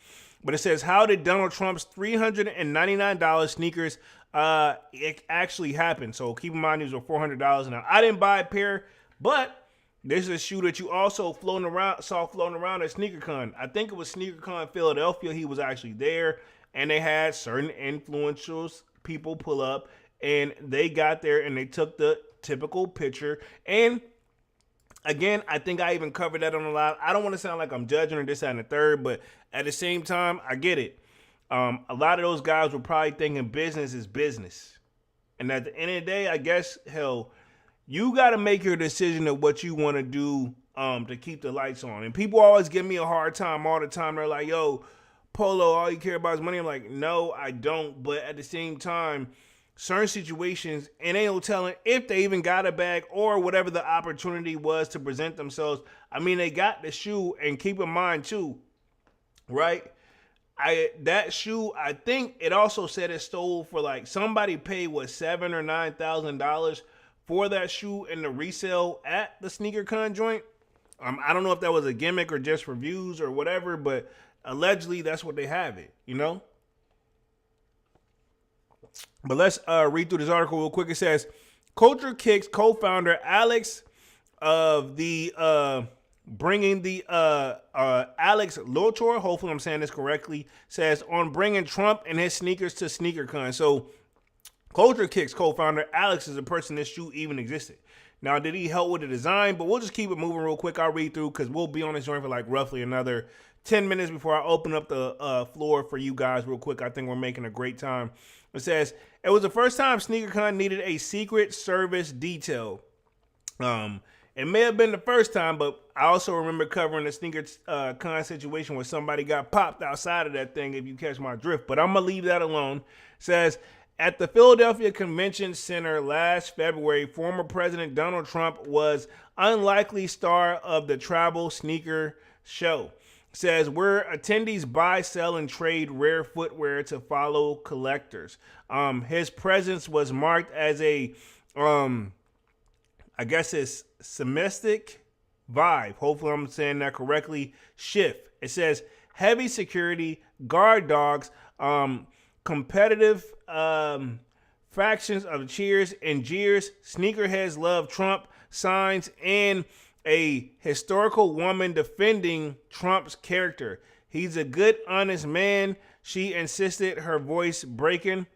But it says, how did Donald Trump's $399 sneakers it actually happen? So keep in mind, these were $400. Now, I didn't buy a pair, but this is a shoe that you also saw floating around at SneakerCon. I think it was SneakerCon Philadelphia. He was actually there, and they had certain influential people pull up, and they got there, and they took the typical picture. And again, I think I even covered that on the live. I don't want to sound like I'm judging or this, that, and the third, but at the same time, I get it. A lot of those guys were probably thinking business is business. And at the end of the day, I guess, hell, you got to make your decision of what you want to do to keep the lights on. And people always give me a hard time all the time. They're like, yo, Polo, all you care about is money. I'm like, no, I don't. But at the same time, certain situations, and ain't no telling if they even got a bag or whatever the opportunity was to present themselves. I mean, they got the shoe, and keep in mind too, right? That shoe, I think it also said it stole for like, somebody paid what, $7,000 or $9,000 for that shoe in the resale at the SneakerCon joint. I don't know if that was a gimmick or just reviews or whatever, but allegedly that's what they have it, you know? But let's read through this article real quick. It says, Culture Kicks co-founder Alex of the bringing the Alex Lotor, hopefully I'm saying this correctly, says on bringing Trump and his sneakers to SneakerCon. So Culture Kicks co-founder Alex is the person this shoe even existed. Now, did he help with the design? But we'll just keep it moving real quick. I'll read through because we'll be on this joint for like roughly another 10 minutes before I open up the floor for you guys real quick. I think we're making a great time. It says, it was the first time SneakerCon needed a Secret Service detail. It may have been the first time, but I also remember covering the SneakerCon situation where somebody got popped outside of that thing, if you catch my drift. But I'm going to leave that alone. It says, at the Philadelphia Convention Center last February, former President Donald Trump was unlikely star of the travel sneaker show. It says, where attendees buy, sell, and trade rare footwear to follow collectors. His presence was marked as a, I guess it's semistic vibe. Hopefully I'm saying that correctly. Shift. It says heavy security, guard dogs, competitive factions of cheers and jeers, sneakerheads love Trump signs, and a historical woman defending Trump's character. He's a good, honest man, she insisted, her voice breaking.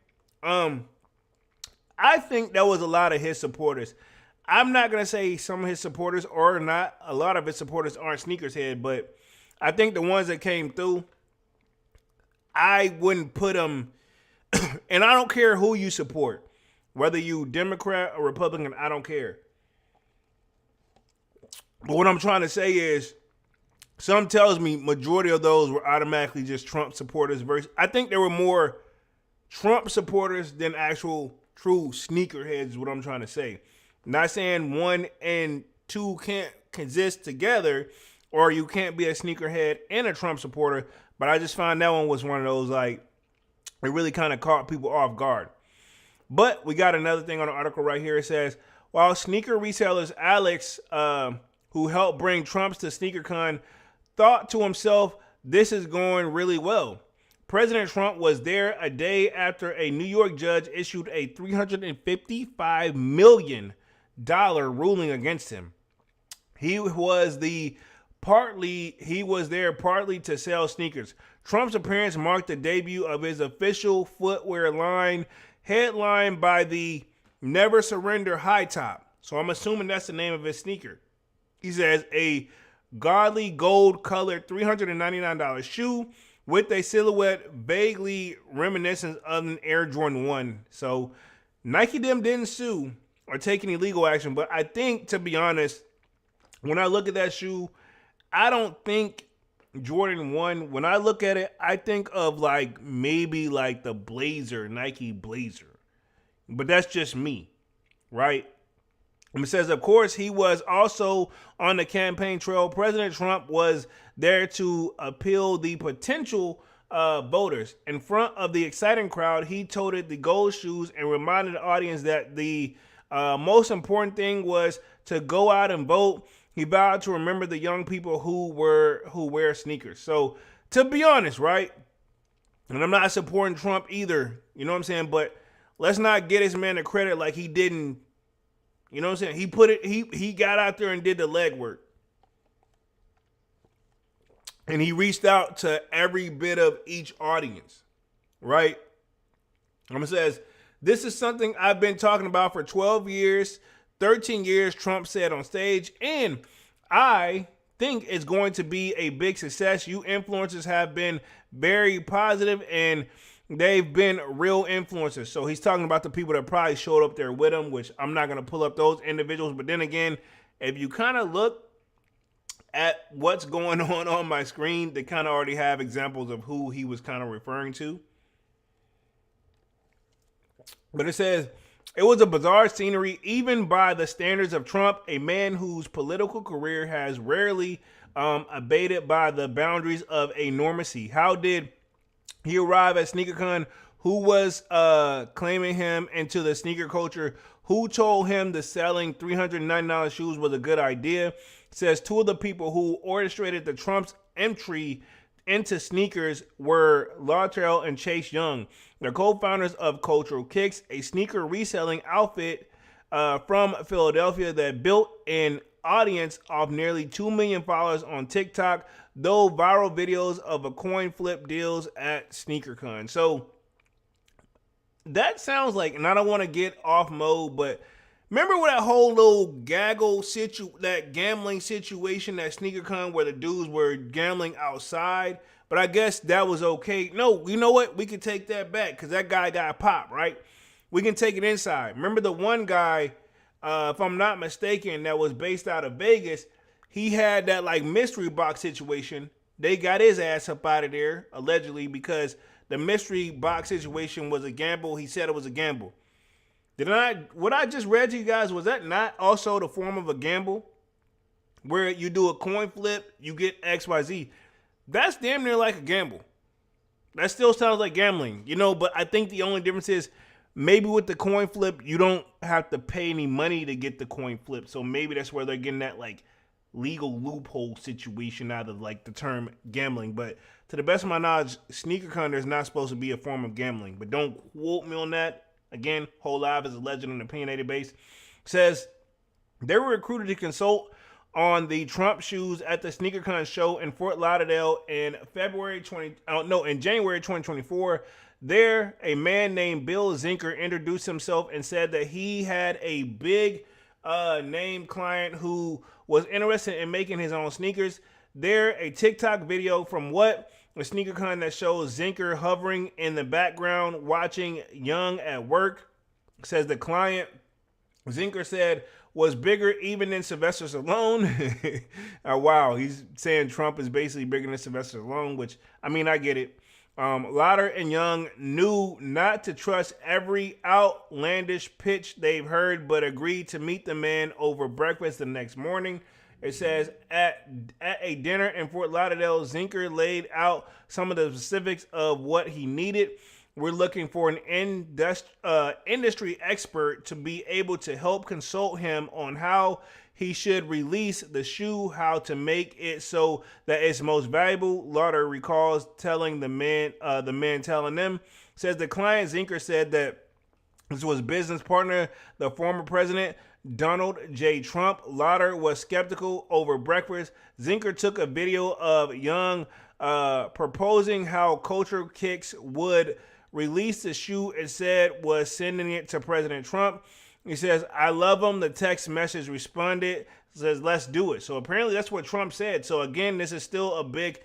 I think that was a lot of his supporters. I'm not going to say some of his supporters or not. A lot of his supporters aren't sneakershead, but I think the ones that came through, I wouldn't put them, and I don't care who you support, whether you Democrat or Republican, I don't care. But what I'm trying to say is, some tells me majority of those were automatically just Trump supporters. Versus, I think there were more Trump supporters than actual true sneakerheads is what I'm trying to say. Not saying 1 and 2 can't exist together, or you can't be a sneakerhead and a Trump supporter, but I just found that one was one of those, like, it really kind of caught people off guard. But we got another thing on the article right here. It says, while sneaker resellers Alex, who helped bring Trumps to SneakerCon, thought to himself, this is going really well. President Trump was there a day after a New York judge issued a $355 million ruling against him. He was there partly to sell sneakers. Trump's appearance marked the debut of his official footwear line, headlined by the Never Surrender high top. So I'm assuming that's the name of his sneaker. He says a godly gold colored $399 shoe with a silhouette vaguely reminiscent of an Air Jordan 1. So Nike them didn't sue or take any legal action, but I think, to be honest, when I look at that shoe, I don't think Jordan 1, when I look at it, I think of like maybe like the Blazer, Nike Blazer. But that's just me, right? It says, of course, he was also on the campaign trail. President Trump was there to appeal the potential voters. In front of the exciting crowd, he toted the gold shoes and reminded the audience that the most important thing was to go out and vote. He vowed to remember the young people who wear sneakers. So, to be honest, right, and I'm not supporting Trump either, you know what I'm saying, but let's not get this man the credit like he didn't. You know what I'm saying? He got out there and did the legwork. And he reached out to every bit of each audience, right? It says, this is something I've been talking about for 12 years, 13 years, Trump said on stage, and I think it's going to be a big success. You influencers have been very positive and they've been real influencers. So he's talking about the people that probably showed up there with him, which I'm not going to pull up those individuals. But then again, if you kind of look at what's going on my screen, they kind of already have examples of who he was kind of referring to. But it says, it was a bizarre scenery, even by the standards of Trump, a man whose political career has rarely abated by the boundaries of a normacy. How did he arrived at SneakerCon? Who was claiming him into the sneaker culture? Who told him the selling $399 shoes was a good idea? Says two of the people who orchestrated the Trump's entry into sneakers were Lawtrell and Chase Young. They're co-founders of Cultural Kicks, a sneaker reselling outfit from Philadelphia that built an audience of nearly 2 million followers on TikTok, though viral videos of a coin flip deals at SneakerCon. So that sounds like, and I don't want to get off mode, but Remember with that whole little that gambling situation, that SneakerCon where the dudes were gambling outside? But I guess that was okay. No, you know what? We can take that back because that guy got popped, right? We can take it inside. Remember the one guy, if I'm not mistaken, that was based out of Vegas. He had that like mystery box situation. They got his ass up out of there, allegedly, because the mystery box situation was a gamble. He said it was a gamble. What I just read to you guys, was that not also the form of a gamble? Where you do a coin flip, you get XYZ. That's damn near like a gamble. That still sounds like gambling, but I think the only difference is maybe with the coin flip, you don't have to pay any money to get the coin flip. So maybe that's where they're getting that like legal loophole situation out of like the term gambling. But to the best of my knowledge, SneakerCon is not supposed to be a form of gambling. But don't quote me on that. Again, Whole Live is a legend on an opinionated base. Says they were recruited to consult on the Trump shoes at the SneakerCon show in Fort Lauderdale in January 2024. There, a man named Bill Zinker introduced himself and said that he had a big name client who was interested in making his own sneakers. There, a TikTok video from what a SneakerCon that shows Zinker hovering in the background watching Young at work. Says the client, Zinker said, was bigger even than Sylvester Stallone. Wow, he's saying Trump is basically bigger than Sylvester Stallone, which, I mean, I get it. Lauder and Young knew not to trust every outlandish pitch they've heard, but agreed to meet the man over breakfast the next morning. It says, at a dinner in Fort Lauderdale, Zinker laid out some of the specifics of what he needed. We're looking for an industry expert to be able to help consult him on how he should release the shoe, how to make it so that it's most valuable. Lauder recalls telling the man telling them, says the client. Zinker said that this was business partner, the former president, Donald J. Trump. Lauder was skeptical over breakfast. Zinker took a video of Young proposing how Culture Kicks would release the shoe and said was sending it to President Trump. He says, I love him. The text message responded, says, let's do it. So apparently that's what Trump said. So again, this is still a big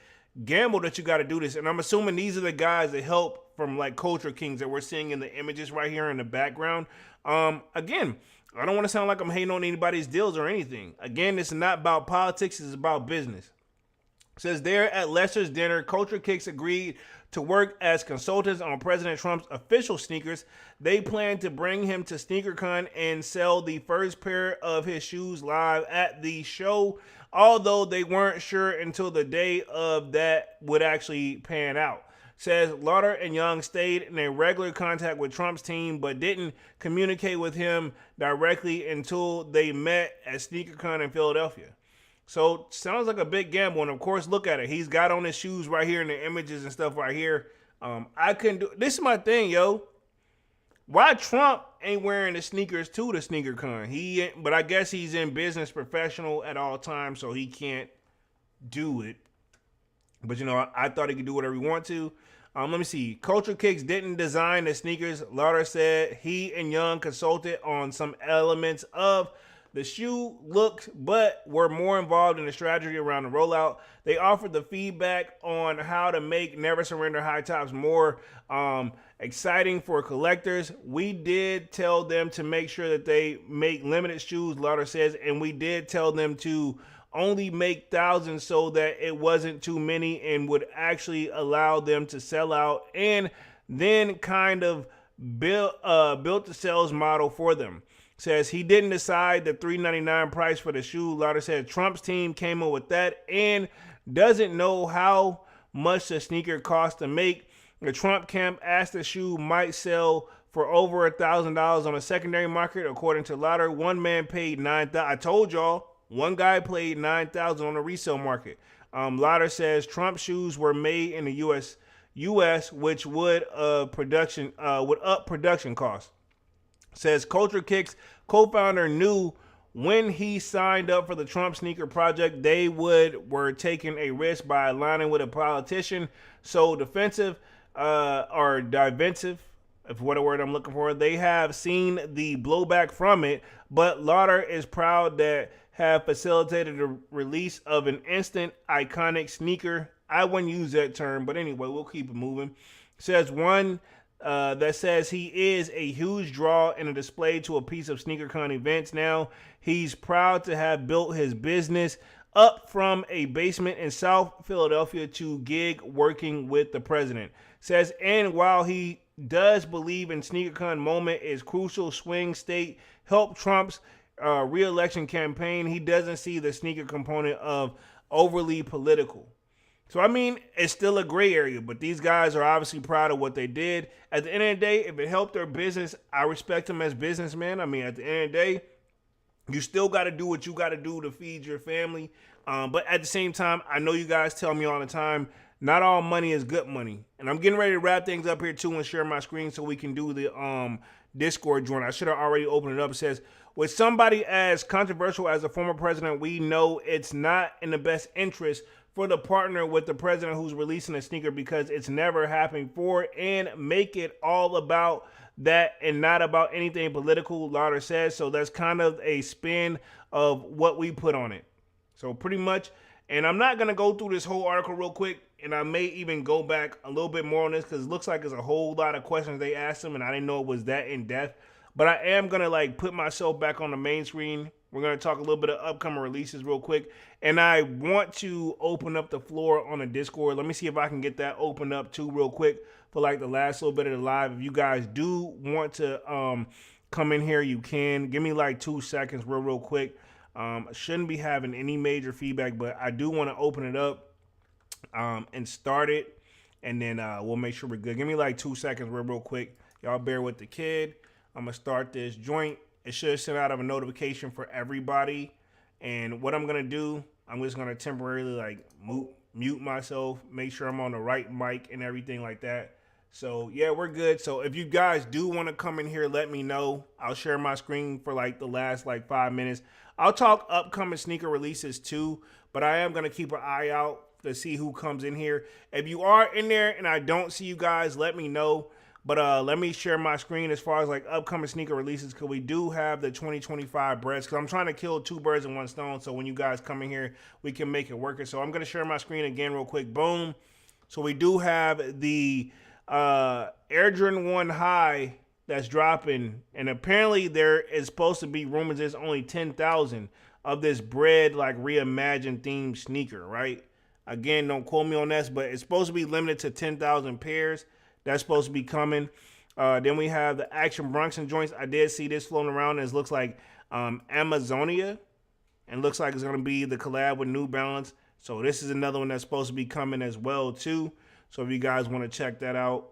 gamble that you got to do this. And I'm assuming these are the guys that help from like Culture Kings that we're seeing in the images right here in the background. Again, I don't want to sound like I'm hating on anybody's deals or anything. Again, this is not about politics. It's about business. It says there at Lester's dinner, Culture Kicks agreed to work as consultants on President Trump's official sneakers. They plan to bring him to SneakerCon and sell the first pair of his shoes live at the show, although they weren't sure until the day of that would actually pan out. Says Lauder and Young stayed in a regular contact with Trump's team, but didn't communicate with him directly until they met at SneakerCon in Philadelphia. So sounds like a big gamble. And of course, look at it. He's got on his shoes right here in the images and stuff right here. I couldn't do this. Is my thing, yo. Why Trump ain't wearing the sneakers to the SneakerCon? But I guess he's in business professional at all times, so he can't do it. But I thought he could do whatever he want to. Let me see. Culture Kicks didn't design the sneakers. Lauder said he and Young consulted on some elements of the shoe look, but were more involved in the strategy around the rollout. They offered the feedback on how to make Never Surrender high tops more exciting for collectors. We did tell them to make sure that they make limited shoes, Lauder says, and we did tell them to only make thousands so that it wasn't too many and would actually allow them to sell out, and then kind of built the sales model for them. Says he didn't decide the $399 price for the shoe. Lauder said Trump's team came up with that and doesn't know how much the sneaker costs to make. The Trump camp asked the shoe might sell for over $1,000 on a secondary market, according to Lauder. One man paid $9,000. I told y'all, one guy paid $9,000 on the resale market. Lauder says Trump shoes were made in the U.S., which would up production costs. Says Culture Kicks co-founder knew when he signed up for the Trump sneaker project they were taking a risk by aligning with a politician so divisive if what a word I'm looking for, they have seen the blowback from it, but Lauder is proud that have facilitated the release of an instant iconic sneaker. I wouldn't use that term, but anyway, we'll keep it moving. Says one that says he is a huge draw in a display to a piece of SneakerCon events now. He's proud to have built his business up from a basement in South Philadelphia to gig working with the president. Says, and while he does believe in SneakerCon moment is crucial swing state help Trump's re-election campaign, he doesn't see the sneaker component of overly political. So, I mean, it's still a gray area, but these guys are obviously proud of what they did. At the end of the day, if it helped their business, I respect them as businessmen. I mean, at the end of the day, you still got to do what you got to do to feed your family. But at the same time, I know you guys tell me all the time, not all money is good money. And I'm getting ready to wrap things up here, too, and share my screen so we can do the Discord join. I should have already opened it up. It says, with somebody as controversial as the former president, we know it's not in the best interest for the partner with the president who's releasing a sneaker because it's never happening for and make it all about that and not about anything political, Lauder says. So that's kind of a spin of what we put on it. So pretty much, and I'm not going to go through this whole article real quick, and I may even go back a little bit more on this because it looks like there's a whole lot of questions they asked him, and I didn't know it was that in depth. But I am going to like put myself back on the main screen. We're going to talk a little bit of upcoming releases real quick. And I want to open up the floor on the Discord. Let me see if I can get that opened up too real quick for like the last little bit of the live. If you guys do want to come in here, you can. Give me like 2 seconds real quick. I shouldn't be having any major feedback, but I do want to open it up and start it. And then we'll make sure we're good. Give me like 2 seconds real quick. Y'all bear with the kid. I'm going to start this joint. It should send out a notification for everybody. And what I'm going to do, I'm just going to temporarily like mute myself, make sure I'm on the right mic and everything like that. So yeah, we're good. So if you guys do want to come in here, let me know. I'll share my screen for like the last like 5 minutes. I'll talk upcoming sneaker releases too, but I am going to keep an eye out to see who comes in here. If you are in there and I don't see you guys, let me know. But let me share my screen as far as like upcoming sneaker releases because we do have the 2025 breads because I'm trying to kill 2 birds in 1 stone. So when you guys come in here, we can make it work. So I'm going to share my screen again real quick. Boom. So we do have the Air Jordan 1 High that's dropping. And apparently there is supposed to be rumors there's only 10,000 of this bread like reimagined themed sneaker, right? Again, don't quote me on this, but it's supposed to be limited to 10,000 pairs. That's supposed to be coming. Then we have the Action Bronson joints. I did see this floating around. It looks like Amazonia. And looks like it's going to be the collab with New Balance. So this is another one that's supposed to be coming as well, too. So if you guys want to check that out,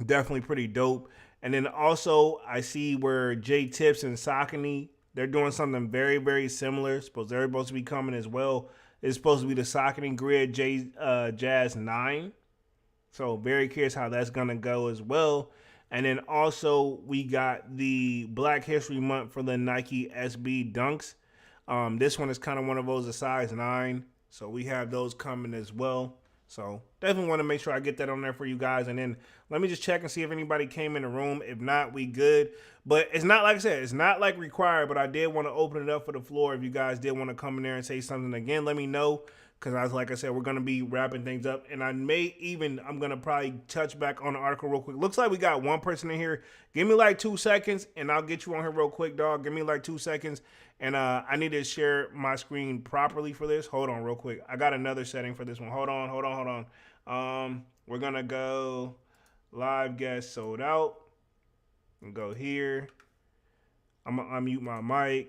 definitely pretty dope. And then also, I see where J Tips and Saucony, they're doing something very, very similar. They're supposed to be coming as well. It's supposed to be the Saucony Grid Jazz 9. So very curious how that's going to go as well. And then also we got the Black History Month for the Nike SB Dunks. This one is kind of one of those, a size 9. So we have those coming as well. So definitely want to make sure I get that on there for you guys. And then let me just check and see if anybody came in the room. If not, we good. But it's not, like I said, it's not like required, but I did want to open it up for the floor. If you guys did want to come in there and say something again, let me know. Because like I said, we're going to be wrapping things up. And I'm going to probably touch back on the article real quick. Looks like we got one person in here. Give me like 2 seconds and I'll get you on here real quick, dog. Give me like 2 seconds. And I need to share my screen properly for this. Hold on real quick. I got another setting for this one. Hold on. We're going to go live guest sold out. And go here. I'm going to unmute my mic.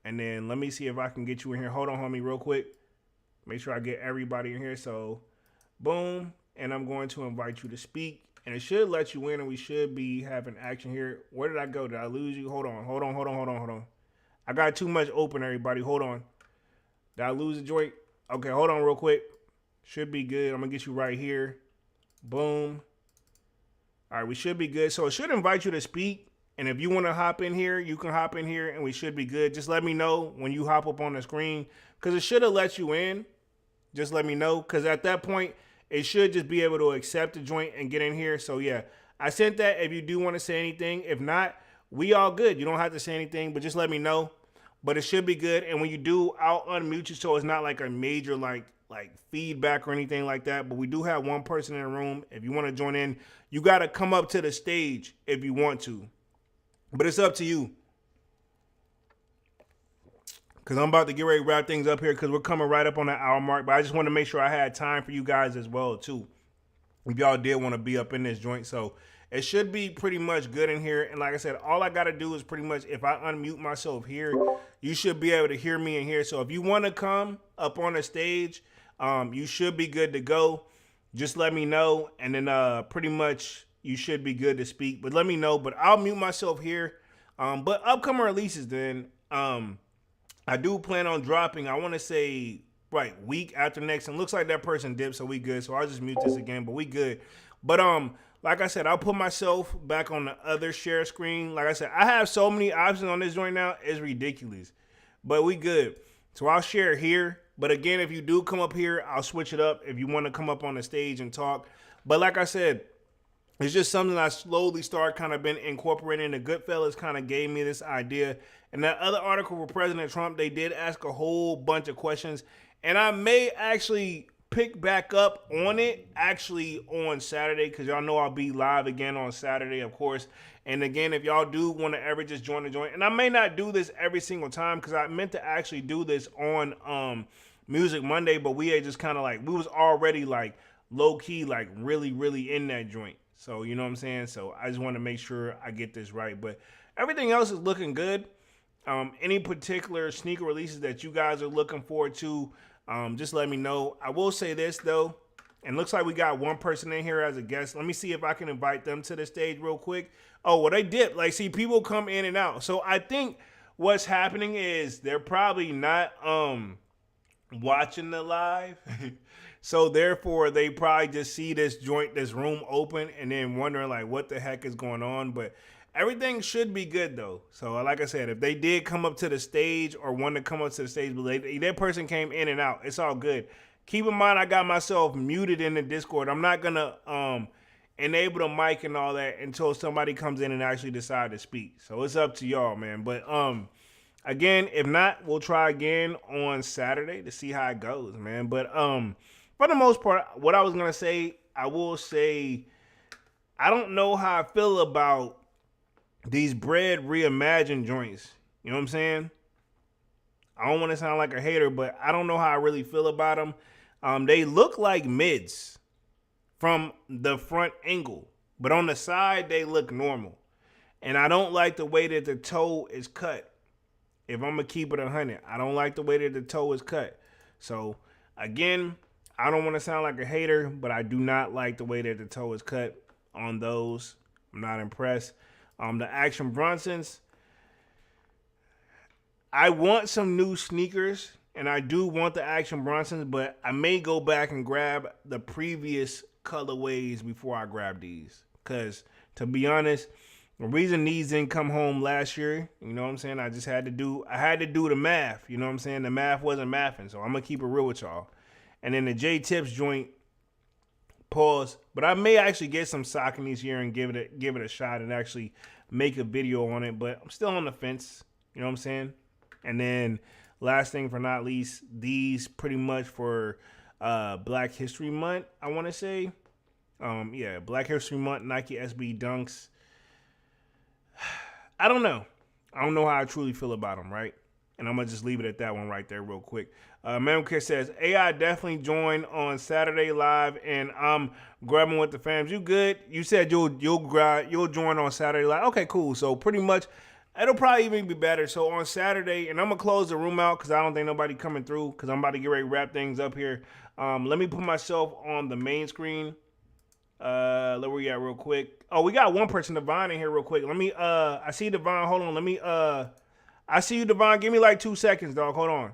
And then let me see if I can get you in here. Hold on, homie, real quick. Make sure I get everybody in here. So, boom. And I'm going to invite you to speak. And it should let you in and we should be having action here. Where did I go? Did I lose you? Hold on. I got too much open, everybody. Hold on. Did I lose the joint? Okay, hold on real quick. Should be good. I'm going to get you right here. Boom. All right, we should be good. So it should invite you to speak. And if you want to hop in here, you can hop in here and we should be good. Just let me know when you hop up on the screen because it should have let you in. Just let me know because at that point, it should just be able to accept the joint and get in here. So, yeah, I sent that if you do want to say anything. If not, we all good. You don't have to say anything, but just let me know. But it should be good. And when you do, I'll unmute you so it's not like a major like feedback or anything like that. But we do have one person in the room. If you want to join in, you got to come up to the stage if you want to. But it's up to you. Because I'm about to get ready to wrap things up here because we're coming right up on the hour mark. But I just want to make sure I had time for you guys as well, too. If y'all did want to be up in this joint. So it should be pretty much good in here. And like I said, all I got to do is pretty much, if I unmute myself here, you should be able to hear me in here. So if you want to come up on the stage, you should be good to go. Just let me know. And then pretty much you should be good to speak. But let me know. But I'll mute myself here. But upcoming releases then, I do plan on dropping, I want to say, right, week after next. And looks like that person dipped, so we good. So I'll just mute this again, but we good. But like I said, I'll put myself back on the other share screen. Like I said, I have so many options on this joint now. It's ridiculous. But we good. So I'll share here. But again, if you do come up here, I'll switch it up if you want to come up on the stage and talk. But like I said, it's just something I slowly start kind of been incorporating. The Goodfellas kind of gave me this idea. And that other article for President Trump, they did ask a whole bunch of questions. And I may actually pick back up on it actually on Saturday, because y'all know I'll be live again on Saturday, of course. And again, if y'all do want to ever just join the joint, and I may not do this every single time because I meant to actually do this on Music Monday, but we had just kind of like, we was already like low key, like really, really in that joint. So, you know what I'm saying? So I just want to make sure I get this right. But everything else is looking good. Any particular sneaker releases that you guys are looking forward to, just let me know. I will say this, though. And looks like we got one person in here as a guest. Let me see if I can invite them to the stage real quick. Oh, well, they did. Like, see, people come in and out. So I think what's happening is they're probably not watching the live. So therefore, they probably just see this joint, this room open, and then wondering like what the heck is going on. But everything should be good though. So like I said, if they did come up to the stage or want to come up to the stage, but that person came in and out, it's all good. Keep in mind, I got myself muted in the Discord. I'm not gonna enable the mic and all that until somebody comes in and actually decide to speak. So it's up to y'all, man. But again, if not, we'll try again on Saturday to see how it goes, man. But for the most part, what I was going to say, I will say, I don't know how I feel about these bread reimagined joints. You know what I'm saying? I don't want to sound like a hater, but I don't know how I really feel about them. They look like mids from the front angle, but on the side, they look normal. And I don't like the way that the toe is cut. If I'm going to keep it 100, I don't like the way that the toe is cut. So, again, I don't want to sound like a hater, but I do not like the way that the toe is cut on those. I'm not impressed. The Action Bronsons, I want some new sneakers, and I do want the Action Bronsons, but I may go back and grab the previous colorways before I grab these. Because, to be honest, the reason these didn't come home last year, you know what I'm saying, I had to do the math. You know what I'm saying? The math wasn't mathing, so I'm going to keep it real with y'all. And then the J-Tips joint, pause. But I may actually get some Sauconys here and give it a shot and actually make a video on it. But I'm still on the fence. You know what I'm saying? And then last thing for not least, these pretty much for Black History Month, I want to say. Yeah, Black History Month, Nike SB Dunks. I don't know. I don't know how I truly feel about them, right? And I'm going to just leave it at that one right there real quick. Memcare says, AI definitely join on Saturday live, and I'm grabbing with the fams. You good? You said you'll join on Saturday live. Okay, cool. So pretty much, it'll probably even be better. So on Saturday, and I'm going to close the room out because I don't think nobody coming through because I'm about to get ready to wrap things up here. Let me put myself on the main screen. Where we at real quick. Oh, we got one person, Devon, in here real quick. Let me, I see Devon. Hold on. Let me, I see you, Devon. Give me like 2 seconds, dog. Hold on.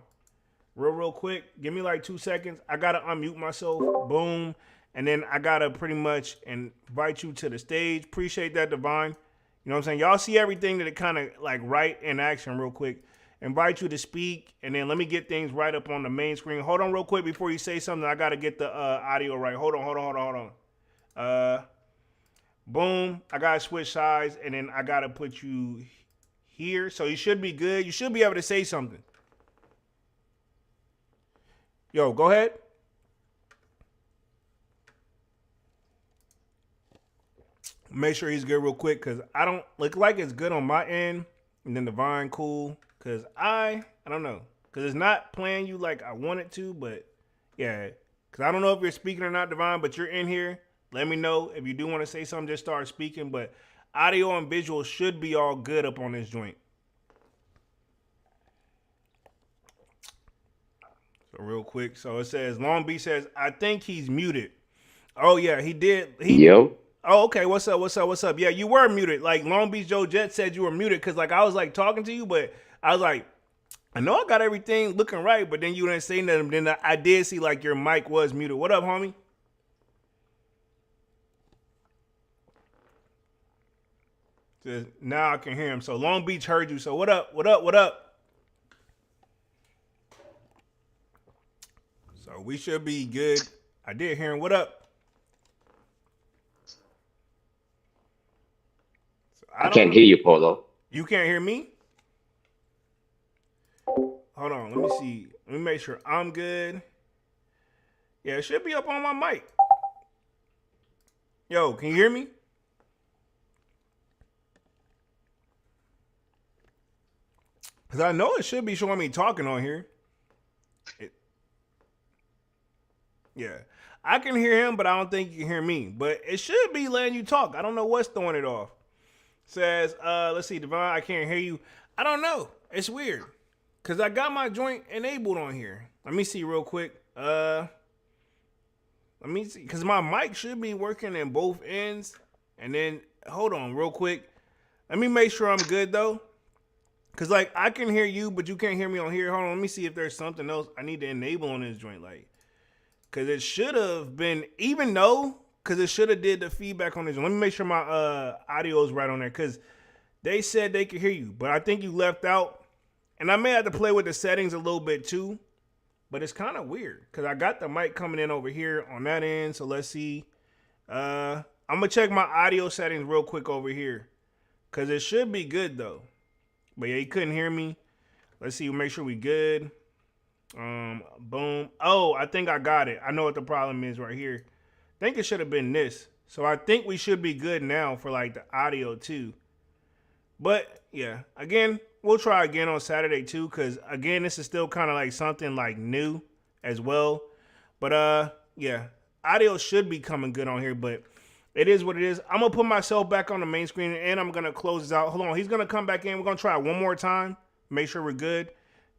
Real quick. Give me like 2 seconds. I got to unmute myself. Boom. And then I got to pretty much invite you to the stage. Appreciate that, Devon. You know what I'm saying? Y'all see everything that it kind of like right in action real quick. Invite you to speak. And then let me get things right up on the main screen. Hold on real quick before you say something. I got to get the audio right. Hold on. Boom. I gotta switch sides, and then I gotta put you here. So you should be good. You should be able to say something. Yo, go ahead. Make sure he's good real quick, because I don't look like it's good on my end. And then Divine, cool. Because I don't know. Because it's not playing you like I want it to, but yeah. Because I don't know if you're speaking or not, Divine, but you're in here. Let me know. If you do want to say something, just start speaking. But audio and visual should be all good up on this joint. So real quick. So it says, Long Beach says, I think he's muted. Oh, yeah, he did. Yo. Oh, okay. What's up? Yeah, you were muted. Like Long Beach Joe Jet said you were muted because like I was like talking to you, but I was like, I know I got everything looking right, but then you didn't say nothing. Then I did see like your mic was muted. What up, homie? Says, now I can hear him. So Long Beach heard you. So what up? So we should be good. I did hear him. What up? I can't hear you, Polo. You can't hear me? Hold on. Let me see. Let me make sure I'm good. Yeah, it should be up on my mic. Yo, can you hear me? Because I know it should be showing me talking on here. Yeah. I can hear him, but I don't think you can hear me. But it should be letting you talk. I don't know what's throwing it off. Says, let's see, Divine, I can't hear you. I don't know. It's weird. Because I got my joint enabled on here. Let me see real quick. Let me see. Because my mic should be working in both ends. And then, hold on real quick. Let me make sure I'm good, though. Because, like, I can hear you, but you can't hear me on here. Hold on. Let me see if there's something else I need to enable on this joint. Like, because it should have been, even though, because it should have did the feedback on this. Let me make sure my audio is right on there, because they said they could hear you, but I think you left out. And I may have to play with the settings a little bit too, but it's kind of weird, because I got the mic coming in over here on that end. So let's see. I'm going to check my audio settings real quick over here, because it should be good though. But yeah, he couldn't hear me. Let's see. Make sure we good. Boom. Oh, I think I got it. I know what the problem is right here. I think it should have been this. So I think we should be good now for like the audio too. But yeah, again, we'll try again on Saturday too, because again, this is still kind of like something like new as well. But yeah, audio should be coming good on here, but it is what it is. I'm gonna put myself back on the main screen and I'm gonna close this out. Hold on, he's gonna come back in. We're gonna try it one more time, make sure we're good.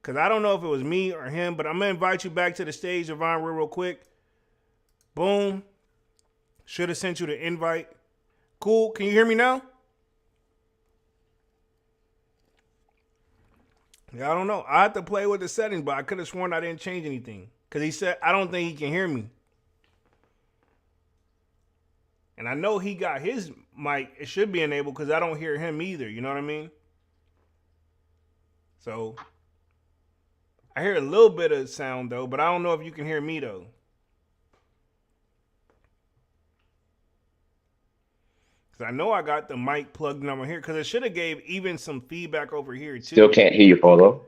Because I don't know if it was me or him, but I'm going to invite you back to the stage, Yvonne, real quick. Boom. Should have sent you the invite. Cool. Can you hear me now? Yeah, I don't know. I had to play with the settings, but I could have sworn I didn't change anything. Because he said, I don't think he can hear me. And I know he got his mic. It should be enabled because I don't hear him either. You know what I mean? So I hear a little bit of sound though, but I don't know if you can hear me though. Because I know I got the mic plugged in over here, because it should have gave even some feedback over here too. Still can't hear you, Polo.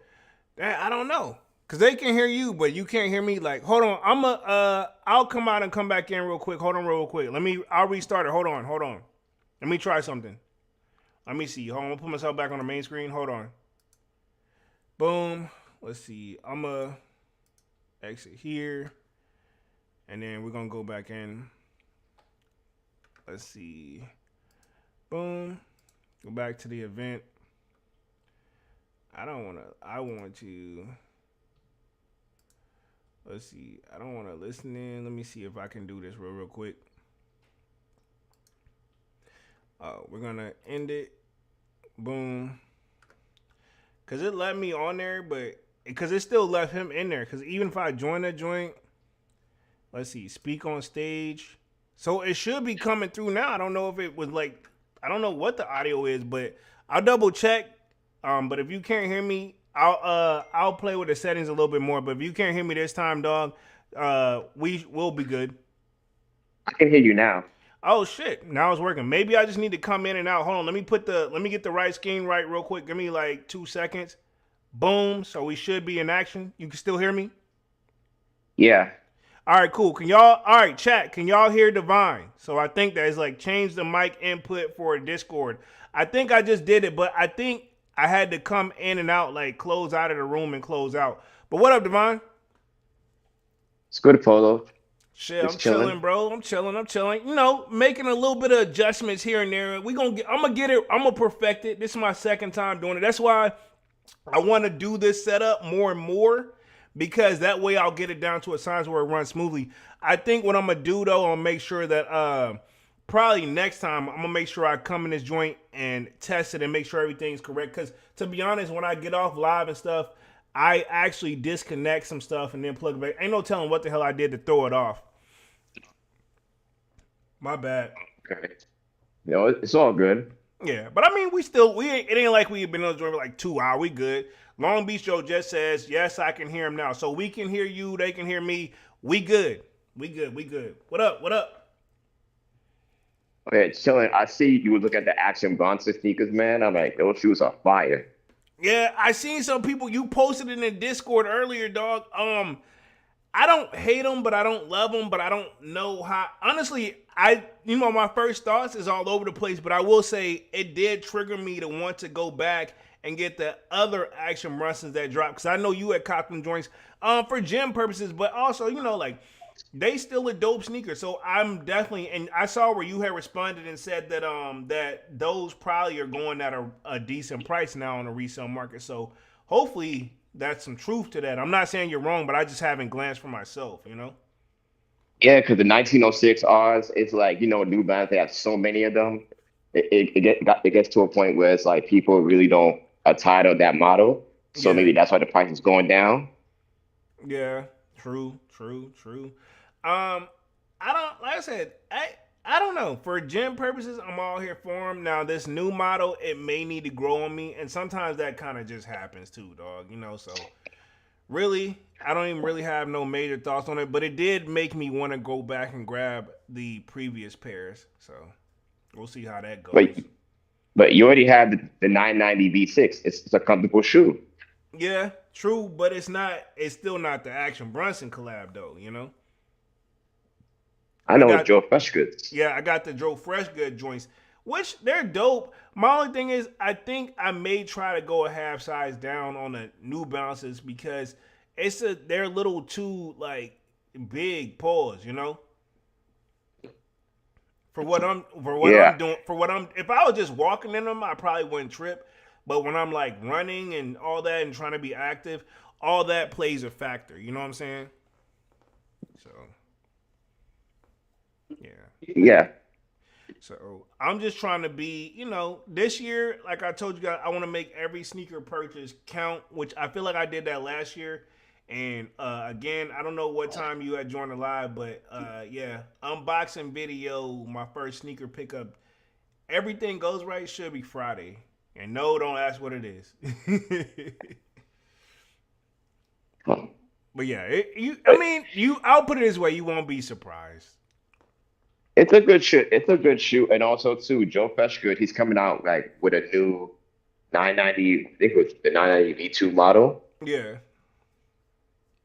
I don't know. Because they can hear you, but you can't hear me. Like, hold on. I'll come out and come back in real quick. Hold on real quick. I'll restart it. Hold on. Let me try something. Let me see. Hold on. I'm going to put myself back on the main screen. Hold on. Boom. Let's see. I'm going to exit here. And then we're going to go back in. Let's see. Boom. Go back to the event. I want to. Let's see. I don't want to listen in. Let me see if I can do this real quick. We're going to end it. Boom. Because it let me on there, but because it still left him in there. Because even if I join the joint, let's see, speak on stage. So it should be coming through now. I don't know if it was like, I don't know what the audio is, but I'll double check. But if you can't hear me, I'll play with the settings a little bit more. But if you can't hear me this time, dog, we will be good. I can hear you now. Oh shit! Now it's working. Maybe I just need to come in and out. Hold on. Let me get the right screen right real quick. Give me like 2 seconds. Boom. So we should be in action. You can still hear me? Yeah. All right, cool. All right, chat, can y'all hear Divine? So I think that is like change the mic input for Discord. I think I just did it, but I think I had to come in and out, like close out of the room and close out. But what up, Divine? It's good, Polo. Shit, I'm Just chilling, chilling. bro. I'm chilling. You know, making a little bit of adjustments here and there. I'm gonna get it. I'm gonna perfect it. This is my second time doing it. That's why I want to do this setup more and more, because that way I'll get it down to a size where it runs smoothly. I think what I'm gonna do though, I'll make sure that probably next time I'm gonna make sure I come in this joint and test it and make sure everything's correct. Because to be honest, when I get off live and stuff, I actually disconnect some stuff and then plug it back. Ain't no telling what the hell I did to throw it off. My bad. Okay. It's all good. Yeah, but I mean, it ain't like we've been on the joint for like 2 hours. We good. Long Beach Joe just says, yes, I can hear him now. So we can hear you, they can hear me. We good. We good. What up? Okay, chilling. I see you look at the Action Bronson sneakers, man. I'm like, those shoes are fire. Yeah, I seen some people, you posted it in the Discord earlier, dog. I don't hate them, but I don't love them, but I don't know how. Honestly, my first thoughts is all over the place, but I will say it did trigger me to want to go back and get the other Action Brunsons that dropped, because I know you had caught them joints for gym purposes, but also, like, they still a dope sneaker. So I'm definitely, and I saw where you had responded and said that that those probably are going at a decent price now on the resale market. So hopefully that's some truth to that. I'm not saying you're wrong, but I just haven't glanced for myself, Yeah, because the 1906 Rs, it's like, New Balance, they have so many of them. It gets to a point where it's like people really don't are tired of that model. So Yeah. maybe that's why the price is going down. Yeah, true. I don't, like I said, I don't know. For gym purposes, I'm all here for them. Now, this new model, it may need to grow on me, and sometimes that kind of just happens too, dog. So really, I don't even really have no major thoughts on it, but it did make me want to go back and grab the previous pairs. So we'll see how that goes. But you already have the 990 V6. It's a comfortable shoe. Yeah, true, but it's still not the Action Brunson collab though, I know it's Joe Freshgoods. Yeah, I got the Joe Freshgood joints, which they're dope. My only thing is, I think I may try to go a half size down on the New Balances, because they're a little too like big paws, For what I'm doing, if I was just walking in them, I probably wouldn't trip. But when I'm like running and all that and trying to be active, all that plays a factor. You know what I'm saying? So, yeah. Yeah. So I'm just trying to be, this year, like I told you guys, I want to make every sneaker purchase count, which I feel like I did that last year. And again, I don't know what time you had joined the live, but yeah, unboxing video, my first sneaker pickup. Everything goes right, should be Friday. And no, don't ask what it is. But yeah, I'll put it this way, you won't be surprised. It's a good shoe. It's a good shoe. And also too, Joe Freshgood, he's coming out like with a new 990, I think it was the 990 V2 model. Yeah.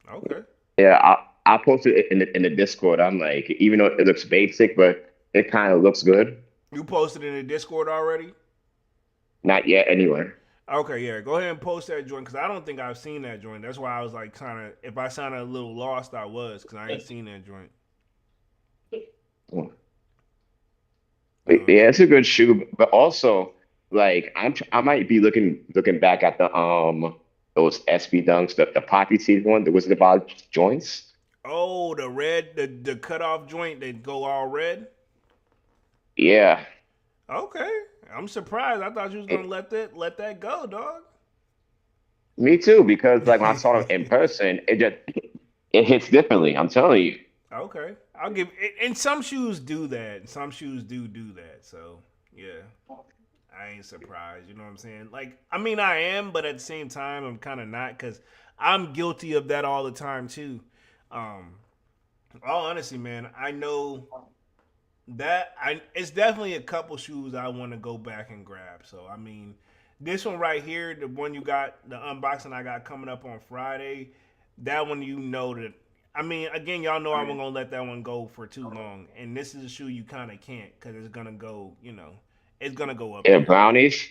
Okay. Yeah, I posted it in the Discord. I'm like, even though it looks basic, but it kind of looks good. You posted in the Discord already? Not yet, anywhere. Okay, yeah. Go ahead and post that joint, because I don't think I've seen that joint. That's why I was like, kind of, if I sounded a little lost, I was, because I ain't seen that joint. Yeah, it's a good shoe, but also like I might be looking back at the those SB Dunks, the poppy seed one, the Wizard of Oz joints. Oh, the red, the cutoff joint that go all red. Yeah. Okay, I'm surprised. I thought you was gonna let that go, dog. Me too, because like when I saw them in person, it hits differently. I'm telling you. Okay, I'll give. And some shoes do that. Some shoes do that. So yeah, I ain't surprised. You know what I'm saying? Like, I mean, I am, but at the same time, I'm kind of not, because I'm guilty of that all the time too. All honesty, man, I know It's definitely a couple shoes I want to go back and grab. So I mean, this one right here, the one you got, the unboxing I got coming up on Friday, that one you know that. I mean, again, y'all know I'm gonna let that one go for too long, and this is a shoe you kind of can't because it's gonna go, it's gonna go up Yeah, there. brownies.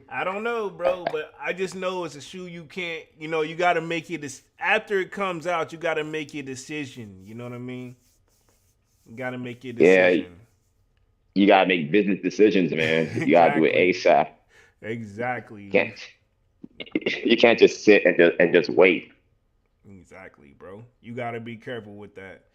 I don't know, bro, but I just know it's a shoe you can't. You got to make it after it comes out. You got to make your decision. You know what I mean? You got to make your Yeah, decision. you gotta make business decisions, man. You gotta do it Exactly. ASAP. Exactly. Can't you can't just sit and just wait. Exactly, bro. You got to be careful with that.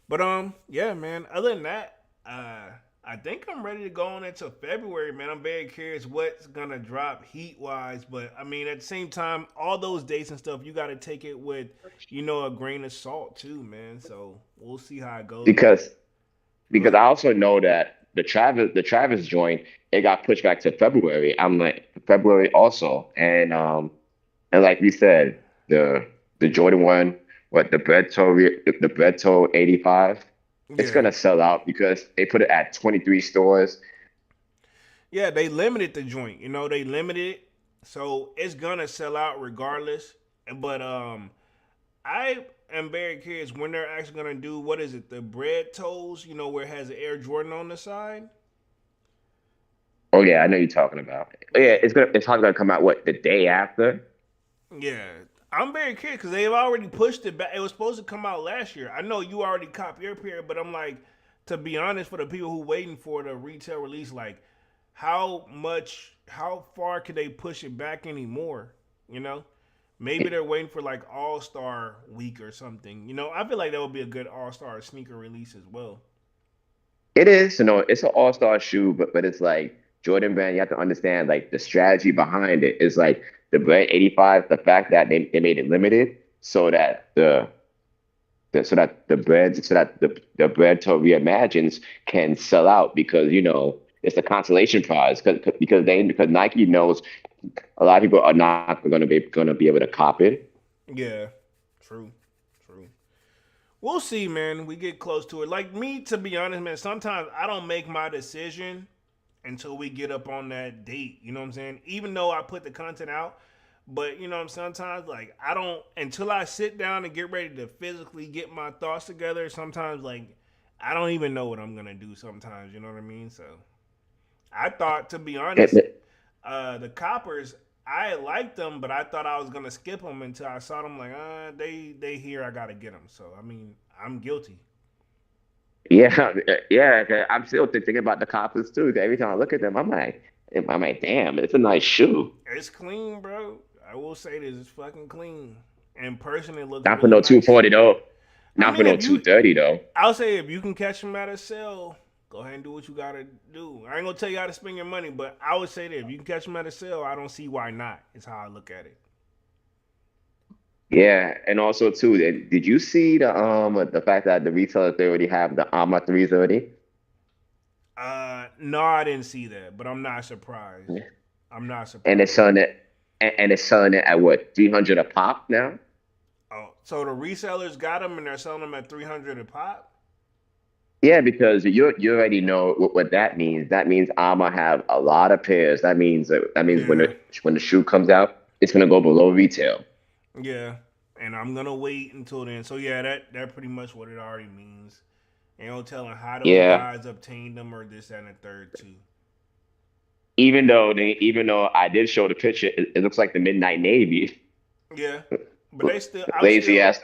But yeah, man. Other than that, I think I'm ready to go on into February, man. I'm very curious what's gonna drop heat wise, but I mean at the same time, all those dates and stuff, you got to take it with, a grain of salt too, man. So we'll see how it goes. But Because go because I ahead. also know that the Travis joint, it got pushed back to February. I'm like February also, and like we said, the Jordan one, what the bread toe 85, it's Yeah, gonna sell out because they put it at 23 stores. yeah. They limited the joint. They limited it, so it's gonna sell out regardless. But I am very curious when they're actually gonna do what is it? The bread toes, where it has the Air Jordan on the side. Oh yeah, I know you're talking about. Oh, yeah, Yeah, it's probably gonna come out what the day after. yeah. I'm very curious because they've already pushed it back. It was supposed to come out last year. I know you already copped your pair, but I'm like, to be honest, for the people who waiting for the retail release, like, how far could they push it back anymore? You know, maybe they're waiting for like All Star Week or something. I feel like that would be a good All Star sneaker release as well. It is, it's an all-star shoe, but it's like Jordan Brand, you have to understand like the strategy behind it is like the Brand 85, the fact that they made it limited so that the bread to reimagines can sell out because it's a consolation prize because Nike knows a lot of people are not gonna be able to cop it. Yeah, true, true. We'll see, man. We get close to it. Like me, to be honest, man, sometimes I don't make my decision until we get up on that date. You know what I'm saying? Even though I put the content out, but sometimes like I don't until I sit down and get ready to physically get my thoughts together. Sometimes like I don't even know what I'm gonna do. Sometimes you know what I mean. So I thought, to be honest, the coppers. I liked them, but I thought I was gonna skip them until I saw them. Like, they here. I gotta get them. So I mean, I'm guilty. Yeah, yeah. 'Cause I'm still thinking about the coppers too. 'Cause every time I look at them, I'm like, damn, it's a nice shoe. It's clean, bro. I will say this: it's fucking clean. In person, it looks Not for really no nice. 240 though. I Not for mean, no if you, 230 though. I'll say if you can catch them at a sale, go ahead and do what you gotta do. I ain't gonna tell you how to spend your money, but I would say that if you can catch them at a sale, I don't see why not. Is how I look at it. Yeah, and also too, did you see the fact that the retailers they already have the Armor 330? No, I didn't see that, but I'm not surprised. Yeah. I'm not And it's surprised. selling it and it's selling it at what, 300 a pop now? Oh, so the resellers got them and they're selling them at 300 a pop. Yeah, because you already know what that means. That means Armor have a lot of pairs. That means Yeah, when the shoe comes out, it's gonna go below retail. yeah. And I'm gonna wait until then. So yeah, that pretty much what it already means. Ain't no telling how those Yeah. guys obtained them or this that, and the third too. Even though I did show the picture, it looks like the Midnight Navy. Yeah, but they still. I'm Lazy still. ass.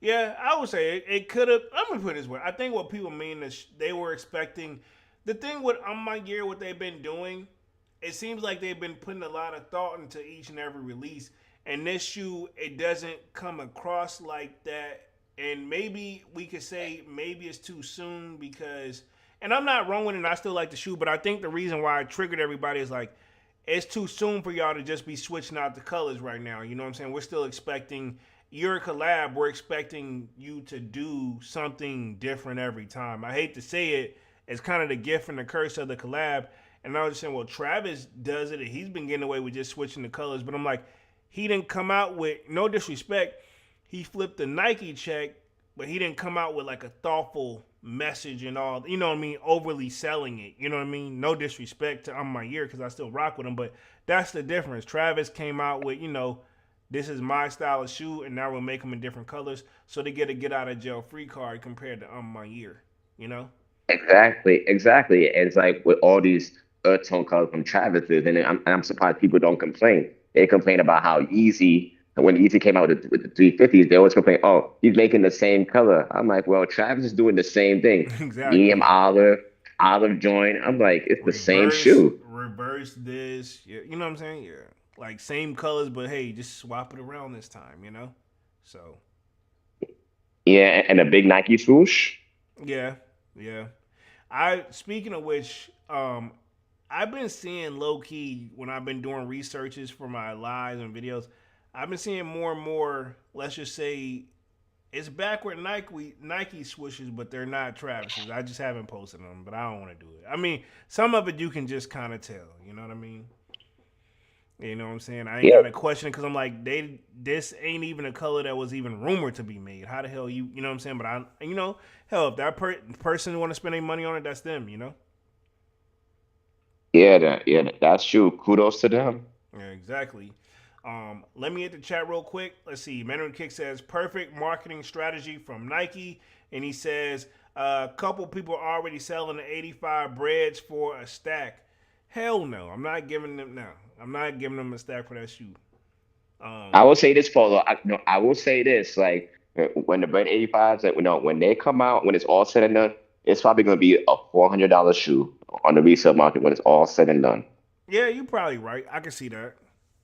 Yeah, I would say it could have. I'm gonna put it this way. I think what people mean is they were expecting. The thing with on my gear, what they've been doing, it seems like they've been putting a lot of thought into each and every release. And this shoe, it doesn't come across like that. And maybe we could say maybe it's too soon because. And I'm not wrong with it. And I still like the shoe, but I think the reason why I triggered everybody is like it's too soon for y'all to just be switching out the colors right now. You know what I'm saying? We're still expecting you're a collab. We're expecting you to do something different every time. I hate to say it, it's kind of the gift and the curse of the collab. And I was just saying, well, Travis does it. And he's been getting away with just switching the colors. But I'm like, he didn't come out with no disrespect. He flipped the Nike check, but he didn't come out with like a thoughtful message and all. You know what I mean? Overly selling it. You know what I mean? No disrespect to my year because I still rock with him, but that's the difference. Travis came out with, this is my style of shoe, and now we'll make them in different colors, so they get a get out of jail free card compared to my year. You know? Exactly. And it's like with all these earth tone colors from Travis's, and I'm surprised people don't complain. They complain about how Easy, when Easy came out with the 350s, they always complain, oh, he's making the same color. I'm like, well, Travis is doing the same thing. Medium Exactly. olive joint. I'm like, it's the same Reverse, shoe. reverse this. Yeah, you know what I'm saying? Yeah, like same colors, but hey, just swap it around this time. So Yeah, and a big Nike swoosh. yeah, yeah. I speaking of which, I've been seeing low key when I've been doing researches for my lives and videos. I've been seeing more and more. Let's just say it's backward Nike swooshes, but they're not Travis's. I just haven't posted them, but I don't want to do it. I mean, some of it you can just kind of tell. You know what I mean? You know what I'm saying? I ain't Yeah, got to question it because I'm like, this ain't even a color that was even rumored to be made. How the hell you know what I'm saying? But hell, if that person want to spend any money on it, that's them. that's true. Kudos to them. Yeah, exactly. Let me hit the chat real quick. Let's see. Manuel Kick says perfect marketing strategy from Nike, and he says a couple people are already selling the 85 breads for a stack. Hell no, I'm not giving them now. I'm not giving them a stack for that shoe. I Um, will say this, Polo. No, I will say this. Like when the Bread 85s, like when they come out, when it's all said and done, it's probably going to be a $400 shoe on the resale market when it's all said and done. yeah, you're probably right. I can see that.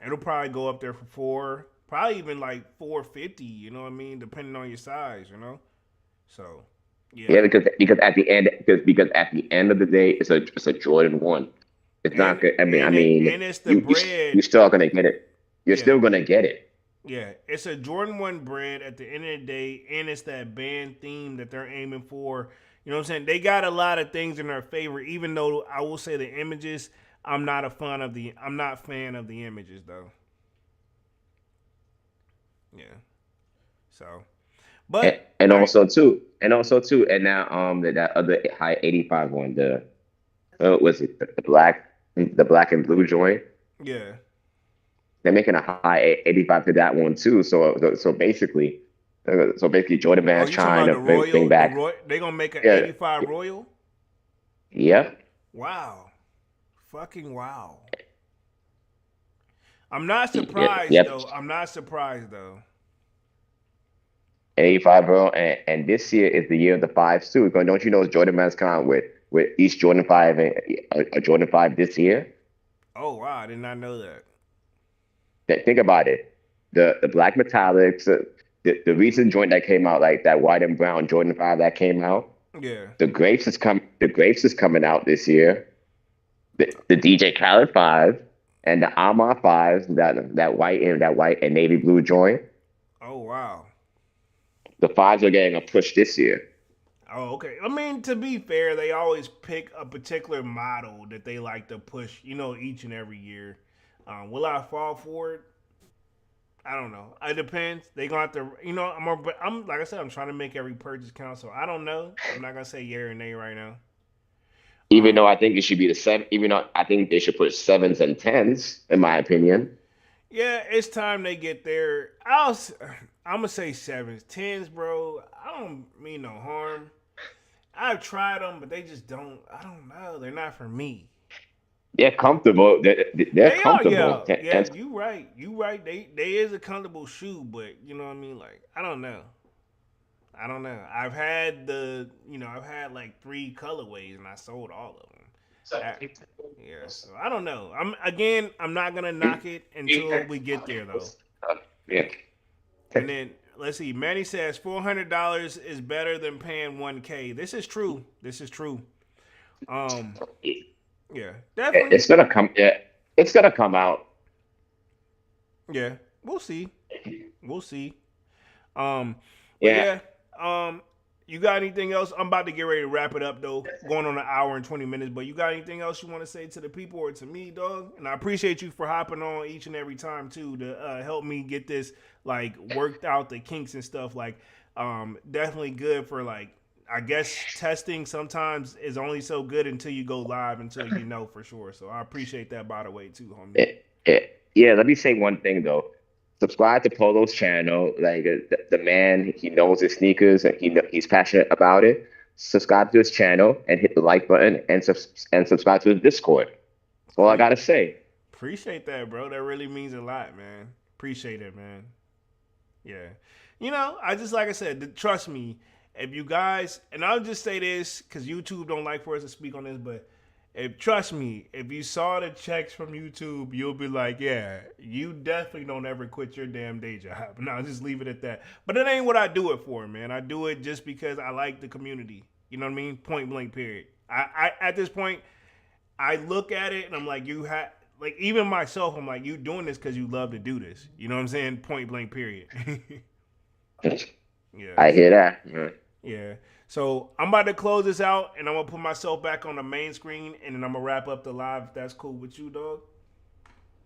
It'll probably go up there for probably even like 450. You know what I mean? Depending on your size. So Yeah, yeah, because at the end of the day, it's a Jordan 1. It's not and good. and it's the You bread. still are gonna get it. You're Yeah, still gonna get it. yeah. It's a Jordan 1 bread at the end of the day, and it's that band theme that they're aiming for. You know what I'm saying? They got a lot of things in their favor, even though I will say the images, I'm not fan of the images though. Yeah. So, And, but and I also too, and now that other high 85 one, the was it the black and blue joint? yeah. They're making a high 85 to that one too. So basically, Jordan Oh, Man's you talking trying about to the bring Royal? The back. Roy? They gonna make an Yeah, 85 Royal? yep, Wow. Fucking wow. I'm not yep, surprised yep. though. I'm not surprised though. 85, bro. And this year is the year of the fives too. Because don't you know Jordan Man's coming with each Jordan 5 and a Jordan 5 this year? Oh wow, I did not know that. Think about it. The black metallics, the recent joint that came out, like that white and brown Jordan 5 that came out. Yeah. The grapes is coming out this year. The DJ Khaled 5 and the Armor 5s, that white and navy blue joint. Oh wow. The fives are getting a push this year. Oh okay. I mean, to be fair, they always pick a particular model that they like to push. Each and every year. Will I fall for it? I don't know. It depends. They gonna have to. I'm like I said. I'm trying to make every purchase count. So I don't know. I'm not gonna say yeah or nay right now. Even though Um, I think it should be the seven, even though I think they should put sevens and tens, in my opinion. Yeah, it's time they get there. I'm gonna say sevens, tens, bro. I don't mean no harm. I've tried them, but they just don't. I don't know. They're not for me. They're comfortable. They're They are, yeah, comfortable. yeah. And You right. You right. They is a comfortable shoe, but you know what I mean. Like I don't know. I don't know. I've had like three colorways, and I sold all of them. I, yeah, so I don't know. I'm not gonna knock it until we get there though. yeah, And then let's see. Manny says $400 is better than paying 1K. This is true. This is true. Um, yeah, definitely. it's gonna come. Yeah, it's gonna come out. Yeah, we'll see. We'll see. Um, but Yeah. yeah. You got anything else? I'm about to get ready to wrap it up though. Going on an hour and 20 minutes. But you got anything else you want to say to the people or to me, dog? And I appreciate you for hopping on each and every time too to help me get this like worked out the kinks and stuff. Like Definitely good for like, I guess testing sometimes is only so good until you go live, until you know for sure. So I appreciate that, by the way, too, homie. Yeah, let me say one thing though. Subscribe to Polo's channel. Like the man, he knows his sneakers and he's passionate about it. Subscribe to his channel and hit the like button and subscribe to his Discord. That's all I Pre- gotta say. Appreciate that, bro. That really means a lot, man. Appreciate it, man. Yeah. You know, I just, like I said, trust me, if you guys, and I'll just say this because YouTube don't like for us to speak on this, but trust me, if you saw the checks from YouTube, you'll be like, yeah, you definitely don't ever quit your damn day job. No, I'll just leave it at that. But it ain't what I do it for, man. I do it just because I like the community. You know what I mean? Point blank, period. I at this point, I look at it and I'm like, you have, like, even myself, I'm like, you doing this because you love to do this. You know what I'm saying? Point blank, period. Yeah. I hear that. Yeah. Yeah. So I'm about to close this out and I'm gonna put myself back on the main screen and then I'm gonna wrap up the live if that's cool with you, dog.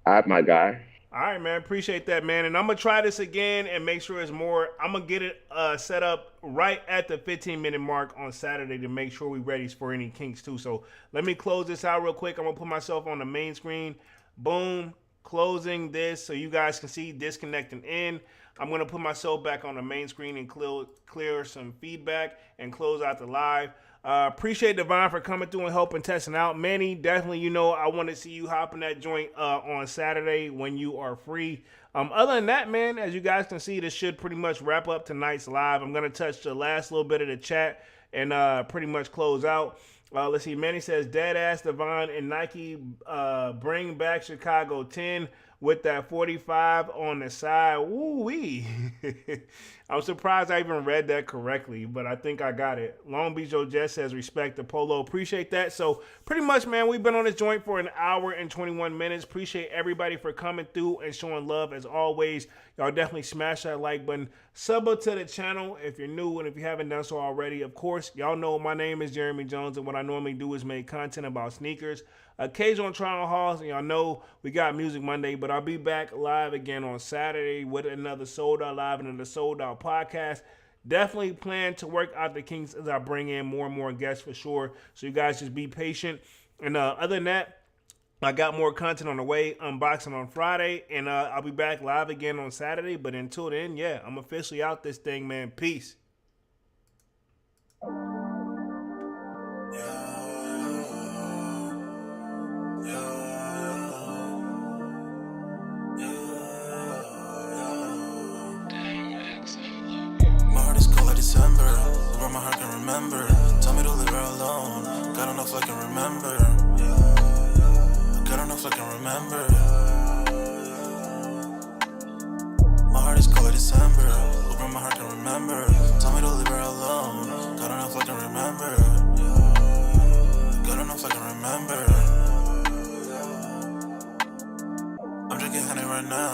All right, my guy. All right, man. Appreciate that, man. And I'm gonna try this again and make sure it's more. I'm gonna get it set up right at the 15-minute mark on Saturday to make sure we're ready for any kinks too. So let me close this out real quick. I'm gonna put myself on the main screen. Boom. Closing this so you guys can see disconnecting in. I'm gonna put myself back on the main screen and clear some feedback and close out the live. Appreciate Devon for coming through and helping testing out. Manny, definitely, you know, I want to see you hopping that joint on Saturday when you are free. Other than that, man, as you guys can see, this should pretty much wrap up tonight's live. I'm going to touch the last little bit of the chat and pretty much close out. Let's see. Manny says, dead ass Devon and Nike bring back Chicago 10 with that 45 on the side. Woo-wee. I'm surprised I even read that correctly, but I think I got it. Long Beach Joe Jess says, respect to Polo. Appreciate that. So pretty much, man, we've been on this joint for an hour and 21 minutes. Appreciate everybody for coming through and showing love as always. Y'all definitely smash that like button. Sub up to the channel if you're new and if you haven't done so already. Of course, y'all know my name is Jeremy Jones, and what I normally do is make content about sneakers. Occasional Toronto Halls, and y'all know we got Music Monday, but I'll be back live again on Saturday with another Sold Out Live and another Sold Out podcast. Definitely plan to work out the kinks as I bring in more and more guests for sure. So you guys just be patient. And other than that, I got more content on the way, unboxing on Friday, and I'll be back live again on Saturday. But until then, yeah, I'm officially out this thing, man. Peace. December, where my heart can remember. Tell me to leave her alone. God don't know if I can remember. God don't know if I can remember. My heart is color December, where my heart can remember. Tell me to leave her alone. God don't know if I can remember. God don't know if I can remember. I'm drinking honey right now.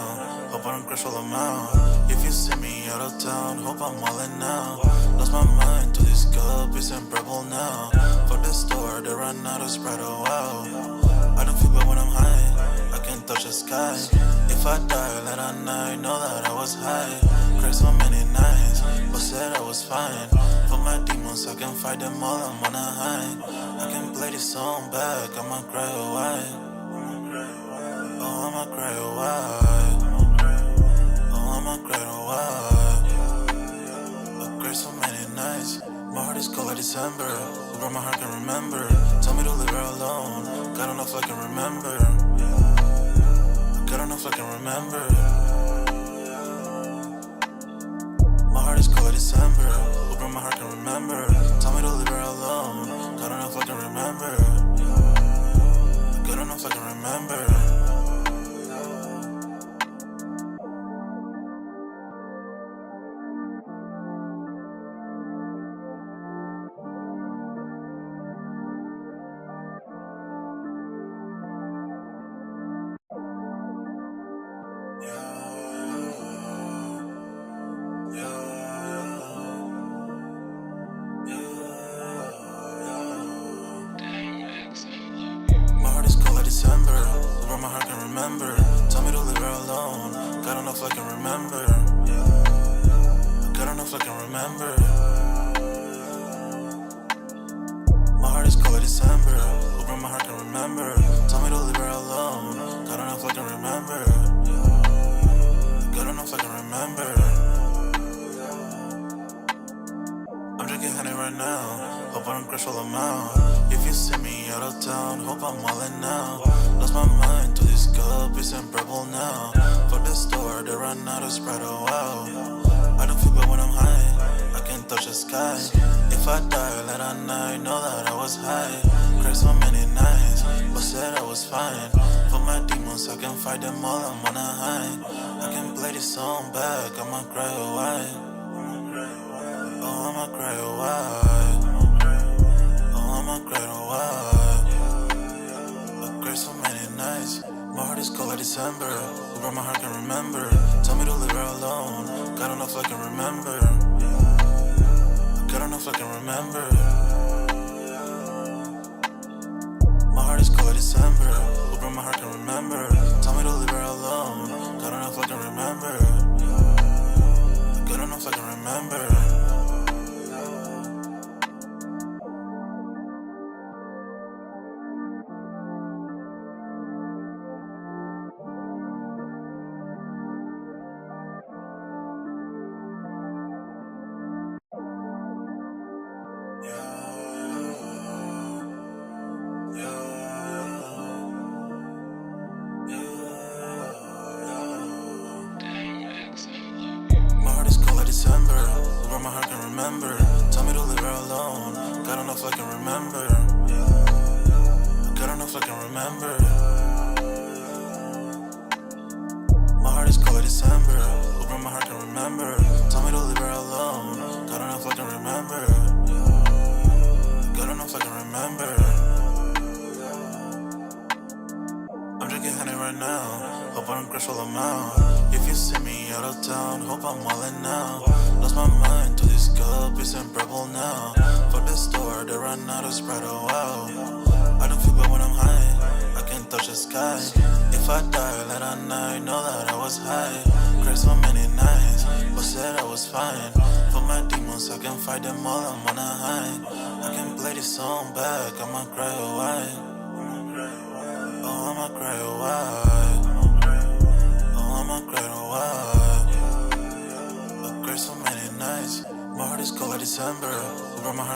Hope I don't crash all amount. If you see me out of town, hope I'm wildin' now. Lost my mind to this cup, it's unbearable now. For the store, they run out of Sprite, oh wow. I don't feel bad when I'm high, I can't touch the sky. If I die late at night, know that I was high. Cried so many nights, but said I was fine. For my demons, I can fight them all, I'm on a high. I can play this song back, I'ma cry a while. Oh, I'ma cry a while. I'ma cry a while. I cried so many nights. My heart is cold like December. Where my heart can remember. Tell me to leave her alone. God don't know if I can remember. God don't know if I can remember. My heart is cold like December. Where my heart can remember. Tell me to leave her alone. God don't know if I can remember. God don't know if I can remember. Tell me to leave her alone. God don't know if I can remember. God enough I can remember. My heart is cold like December. Open my heart can remember. Tell me to leave her alone. God enough I can remember. God enough I can remember. I'm drinking honey right now. Hope I don't crash all amount. If you see me out of town, hope I'm wildin' now. Lost my mind to this cup, it's unbearable now. For the store, they run out of Sprite, oh wow. I don't feel bad when I'm high, I can't touch the sky. If I die late at night, know that I was high. Cried so many nights, but said I was fine. For my demons, I can fight them all, I'm on a high. I can play this song back, I'ma cry a while. Oh, I'ma cry a while. Oh, I'ma cry a while. I cried so many nights. My heart is cold like December. Over my heart can remember. Tell me to leave her alone. God enough I can remember. God enough I can remember. My heart is cold like December. Over my heart can remember. Tell me to leave her alone. God enough I can remember. God enough I can remember. My heart is cold like December. Over my heart can remember. Tell me to leave her alone. God enough I can remember. God enough I can remember. My heart is cold like December. Over my heart can remember. Tell me to leave her alone. God enough I can remember. God enough I can remember. I'm drinking honey right now. Hope I don't crash all amount. If you see me out of town, hope I'm wildin' now. Lost my mind to this cup, it's unbearable now. For the store, they run out of Sprite, oh wow. I don't feel bad when I'm high, I can't touch the sky. If I die late at night, know that I was high. Cried so many nights, but said I was fine. For my demons, I can fight them all, I'm on a high. I can play this song back, I'ma cry a while. Oh, I'ma cry a while.